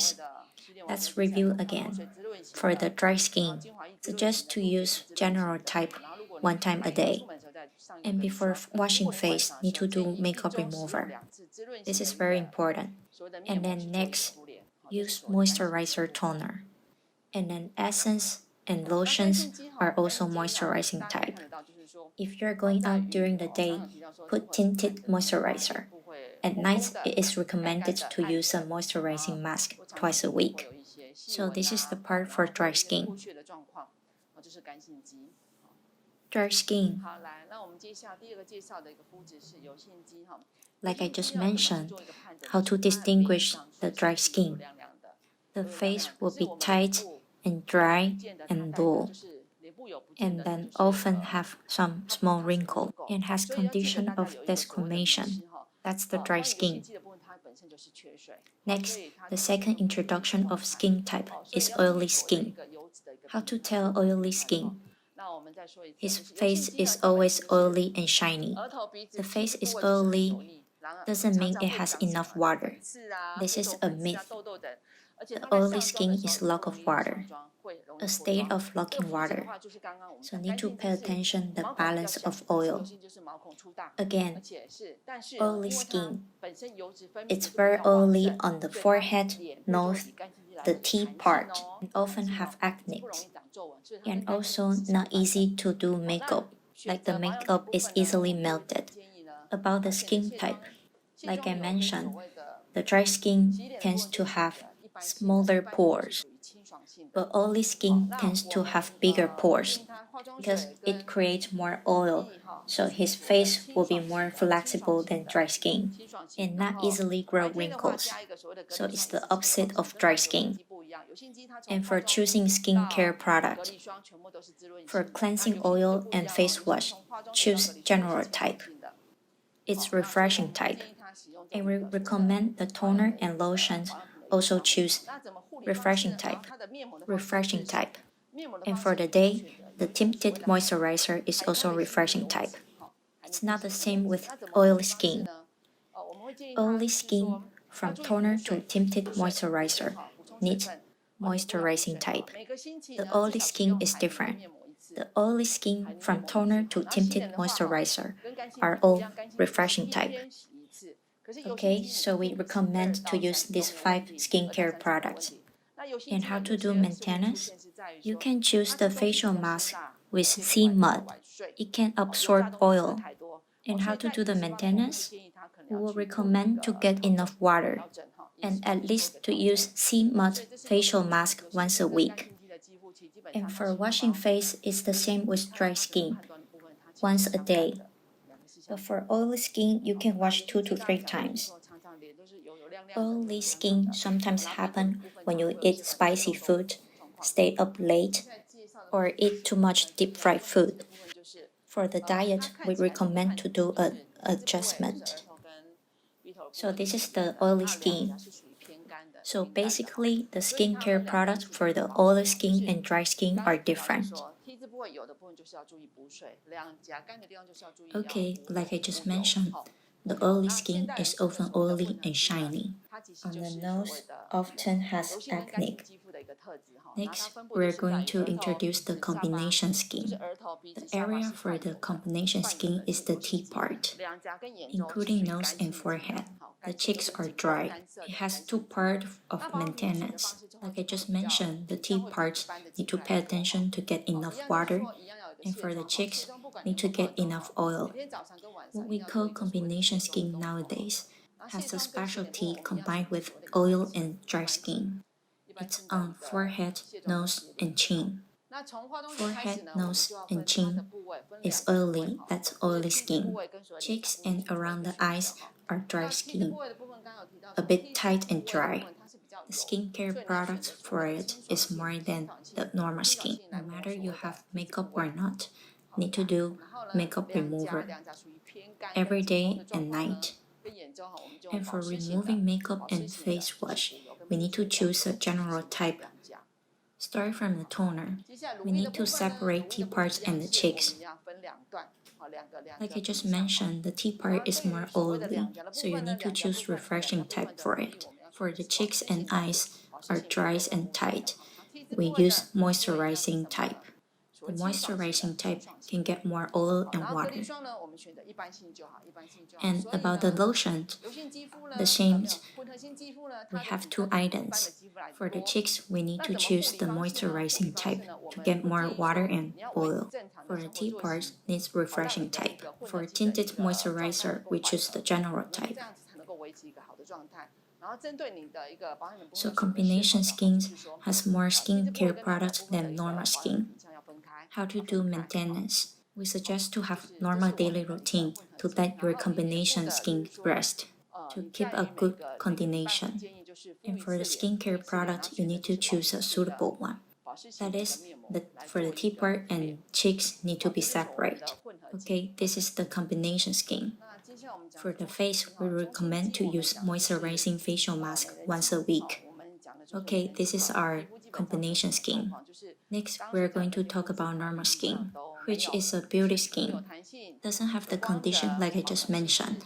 words. Let's review again. For the dry skin, suggest to use general type 1 time a day. And before washing face, need to do makeup remover. This is very important. And then next, use moisturizer toner. And then essence and lotions are also moisturizing type. If you're going out during the day, put tinted moisturizer. At night, it is recommended to use a moisturizing mask twice a week. So this is the part for dry skin. Dry skin. Like I just mentioned, how to distinguish the dry skin. The face will be tight and dry and dull, and then often have some small wrinkle and has condition of desquamation. That's the dry skin. Next, the second introduction of skin type is oily skin. How to tell oily skin? His face is always oily and shiny. The face is oily doesn't mean it has enough water. This is a myth. The oily skin is lack of water, a state of lacking water. So need to pay attention the balance of oil. Again, oily skin. It's very oily on the forehead, nose, the T part, and often have acne. And also not easy to do makeup, like the makeup is easily melted. About the skin type, like I mentioned, the dry skin tends to have smaller pores, but oily skin tends to have bigger pores because it creates more oil, so his face will be more flexible than dry skin and not easily grow wrinkles. So it's the opposite of dry skin. And for choosing skincare product, for cleansing oil and face wash, choose general type. It's refreshing type. And we recommend the toner and lotions also choose refreshing type. Refreshing type. And for the day, the tinted moisturizer is also refreshing type. It's not the same with oily skin. Oily skin, from toner to tinted moisturizer, needs moisturizing type. The oily skin is different. The oily skin, from toner to tinted moisturizer, are all refreshing type. Okay, so we recommend to use these 5 skincare products. And how to do maintenance? You can choose the facial mask with sea mud. It can absorb oil. And how to do the maintenance? We will recommend to get enough water and at least to use sea mud facial mask once a week. And for washing face, it's the same with dry skin, once a day. But for oily skin, you can wash 2 to 3 times. Oily skin sometimes happen when you eat spicy food, stay up late, or eat too much deep fried food. For the diet, we recommend to do an adjustment. So this is the oily skin. So basically, the skincare products for the oily skin and dry skin are different. Okay, like I just mentioned, the oily skin is often oily and shiny. On the nose, often has acne. Next, we're going to introduce the combination skin. The area for the combination skin is the T part, including nose and forehead. The cheeks are dry. It has 2 parts of maintenance. Like I just mentioned, the T parts need to pay attention to get enough water, and for the cheeks, need to get enough oil. What we call combination skin nowadays has a specialty combined with oil and dry skin. It's on forehead, nose, and chin. Forehead, nose, and chin is oily, that's oily skin. Cheeks and around the eyes are dry skin, a bit tight and dry. The skincare products for it is more than the normal skin. No matter you have makeup or not, need to do makeup remover every day and night. And for removing makeup and face wash, we need to choose a general type. Start from the toner. We need to separate T parts and the cheeks. Like I just mentioned, the T part is more oily, so you need to choose refreshing type for it. For the cheeks and eyes, are dry and tight, we use moisturizing type. The moisturizing type can get more oil and water. And about the lotion, the same, we have two items. For the cheeks, we need to choose the moisturizing type to get more water and oil. For the T parts, needs refreshing type. For tinted moisturizer, we choose the general type. So combination skin has more skincare products than normal skin. How to do maintenance? We suggest to have normal daily routine to let your combination skin rest, to keep a good coordination. And for the skincare product, you need to choose a suitable one. That is, for the T part and cheeks need to be separate. Okay, this is the combination skin. For the face, we recommend to use moisturizing facial mask once a week. Okay, this is our combination skin. Next, we're going to talk about normal skin, which is a beauty skin. Doesn't have the condition like I just mentioned.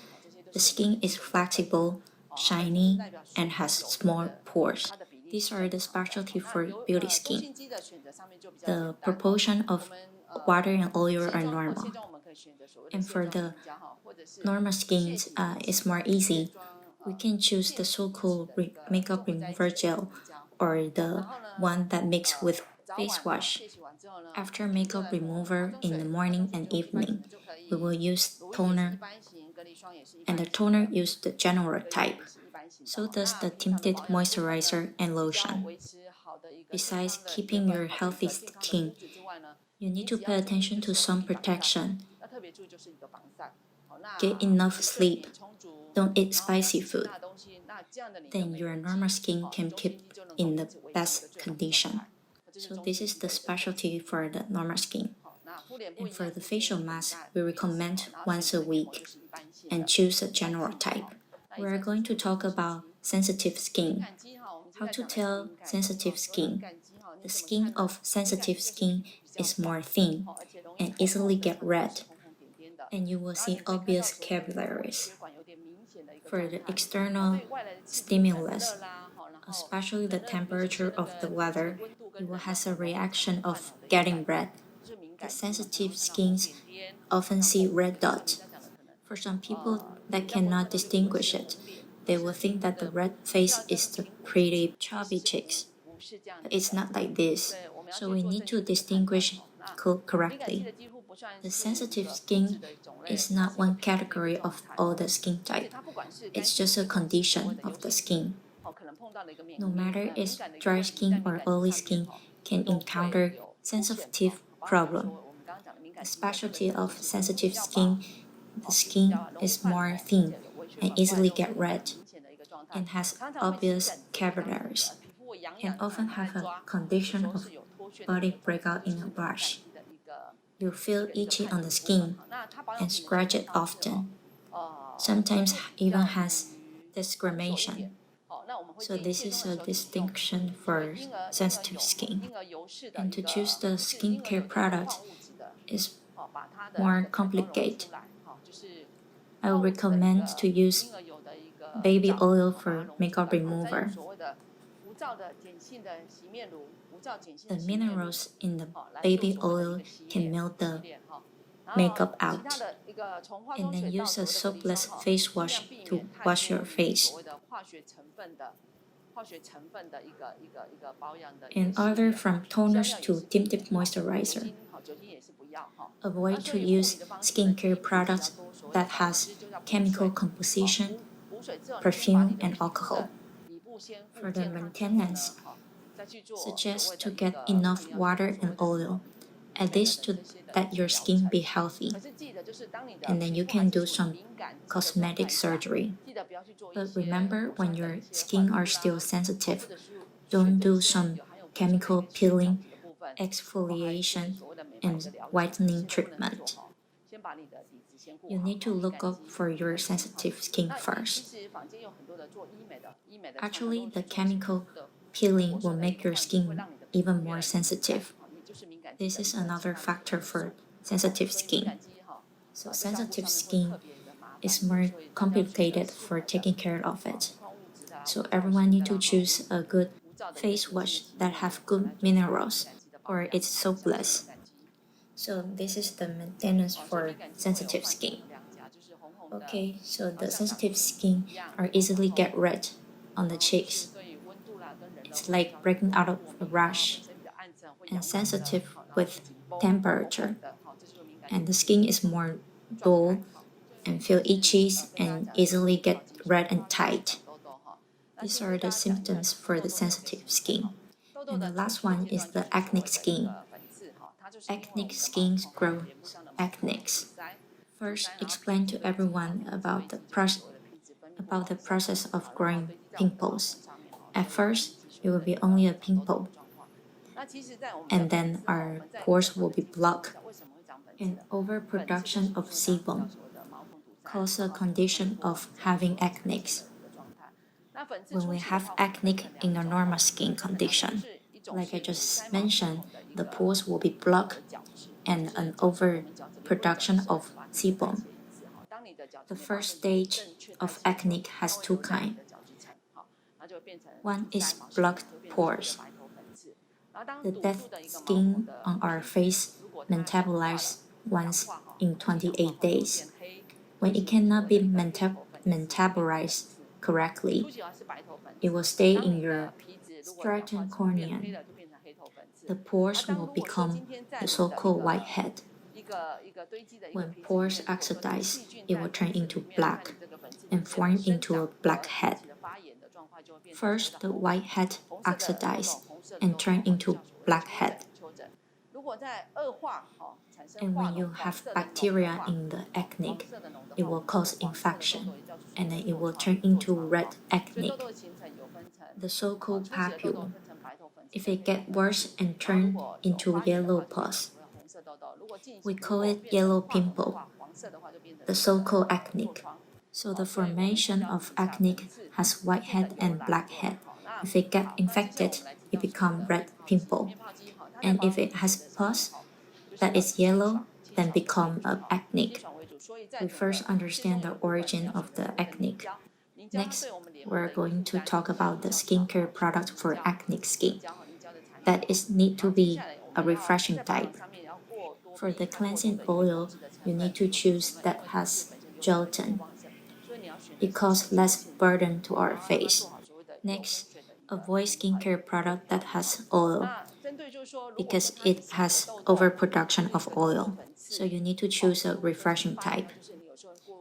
The skin is flexible, shiny, and has small pores. These are the specialty for beauty skin. The proportion of water and oil are normal. And for the normal skin, it's more easy. We can choose the so-called makeup remover gel or the one that mixed with face wash. After makeup remover in the morning and evening, we will use toner, and the toner use the general type. So does the tinted moisturizer and lotion. Besides keeping your healthy skin, you need to pay attention to sun protection. Get enough sleep. Don't eat spicy food. Then your normal skin can keep in the best condition. So this is the specialty for the normal skin. And for the facial mask, we recommend once a week and choose a general type. We are going to talk about sensitive skin. How to tell sensitive skin? The skin of sensitive skin is more thin and easily get red, and you will see obvious capillaries. For the external stimulus, especially the temperature of the weather, you will have a reaction of getting red. The sensitive skins often see red dots. For some people that cannot distinguish it, they will think that the red face is the pretty chubby cheeks. But it's not like this, so we need to distinguish correctly. The sensitive skin is not one category of all the skin type. It's just a condition of the skin. No matter it's dry skin or oily skin can encounter sensitive problem. The specialty of sensitive skin, the skin is more thin and easily get red and has obvious capillaries, can often have a condition of body breakout in a rash. You feel itchy on the skin and scratch it often. Sometimes even has discrimination. So this is a distinction for sensitive skin. And to choose the skincare product is more complicated. I would recommend to use baby oil for makeup remover. The minerals in the baby oil can melt the makeup out. And then use a soapless face wash to wash your face. And other from toners to tinted moisturizer. Avoid to use skincare products that has chemical composition, perfume, and alcohol. For the maintenance, suggest to get enough water and oil, at least to let your skin be healthy. And then you can do some cosmetic surgery. But remember, when your skin are still sensitive, don't do some chemical peeling, exfoliation, and whitening treatment. You need to look up for your sensitive skin first. Actually, the chemical peeling will make your skin even more sensitive. This is another factor for sensitive skin. So sensitive skin is more complicated for taking care of it. So everyone need to choose a good face wash that have good minerals, or it's soapless. So this is the maintenance for sensitive skin. Okay, so the sensitive skin are easily get red on the cheeks. It's like breaking out of a rash, and sensitive with temperature. And the skin is more dull and feel itchy and easily get red and tight. These are the symptoms for the sensitive skin. And the last one is the acne skin. Acne skin grows acne. First, explain to everyone about the process of growing pimples. At first, it will be only a pimple, and then our pores will be blocked. And overproduction of sebum cause a condition of having acne. When we have acne in a normal skin condition, like I just mentioned, the pores will be blocked and an overproduction of sebum. The first stage of acne has two kinds. One is blocked pores. The dead skin on our face metabolizes once in 28 days. When it cannot be metabolized correctly, it will stay in your stratum corneum. The pores will become the so-called whitehead. When pores oxidize, it will turn into black and form into a blackhead. First, the whitehead oxidize and turn into blackhead. And when you have bacteria in the acne, it will cause infection, and then it will turn into red acne, the so-called papule. If it gets worse and turn into yellow pus, we call it yellow pimple, the so-called acne. So the formation of acne has whitehead and blackhead. If it gets infected, it becomes red pimple. And if it has pus that is yellow, then become acne. We first understand the origin of the acne. Next, we're going to talk about the skincare product for acne skin. That is need to be a refreshing type. For the cleansing oil, you need to choose that has gelatin. It causes less burden to our face. Next, avoid skincare product that has oil because it has overproduction of oil. So you need to choose a refreshing type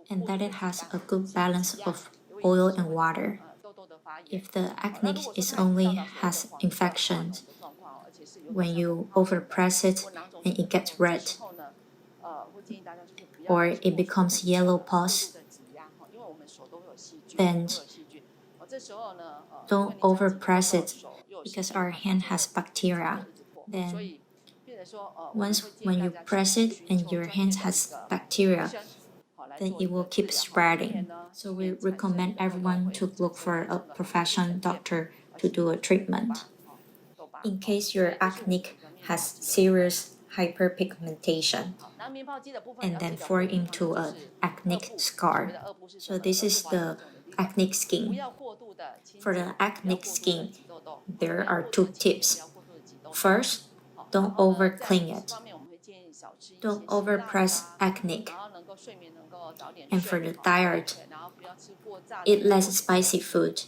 and that it has a good balance of oil and water. If the acne is only has infections, when you overpress it and it gets red, or it becomes yellow pus, then don't overpress it because our hand has bacteria. Then once when you press it and your hand has bacteria, then it will keep spreading. So we recommend everyone to look for a professional doctor to do a treatment. In case your acne has serious hyperpigmentation and then form into an acne scar. So this is the acne skin. For the acne skin, there are two tips. First, don't over clean it. Don't overpress acne. And for the diet, eat less spicy food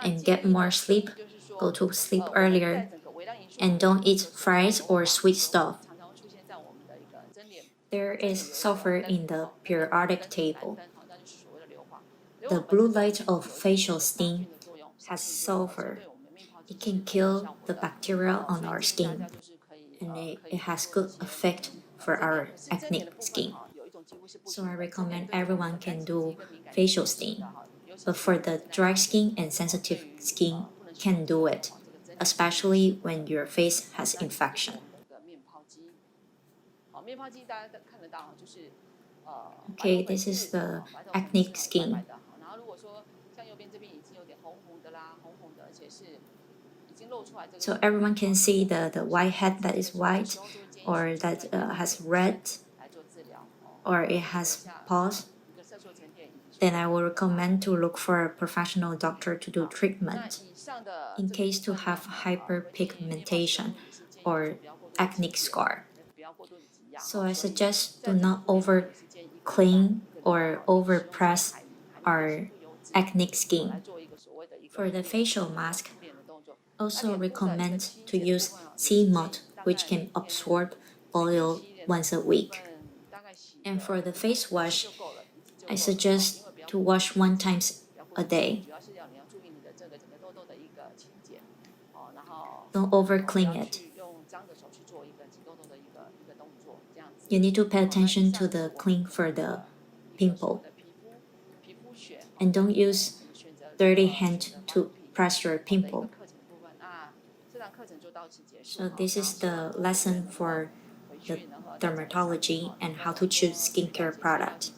and get more sleep. Go to sleep earlier and don't eat fried or sweet stuff. There is sulfur in the periodic table. The blue light of facial skin has sulfur. It can kill the bacteria on our skin, and it has good effect for our acne skin. So I recommend everyone can do facial skin, but for the dry skin and sensitive skin, can do it, especially when your face has infection. Okay, this is the acne skin. So everyone can see the white head that is white or that has red or it has pus. then I will recommend to look for a professional doctor to do treatment in case to have hyperpigmentation or acne scar. So I suggest do not over clean or over press our acne skin. For the facial mask, also recommend to use sea mold, which can absorb oil once a week. And for the face wash, I suggest to wash 1 time a day. Don't over clean it. You need to pay attention to the clean for the pimple. And don't use dirty hand to press your pimple. So this is the lesson for the dermatology and how to choose skincare product.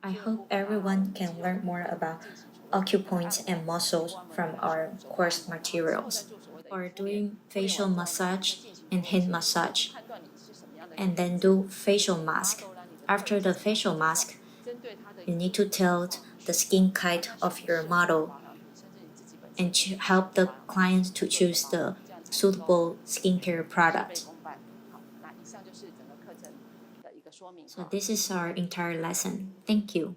I hope everyone can learn more about acupoints and muscles from our course materials, or doing facial massage and hand massage, and then do facial mask. After the facial mask, you need to tell the skin type of your model and to help the client to choose the suitable skincare product. So this is our entire lesson. Thank you.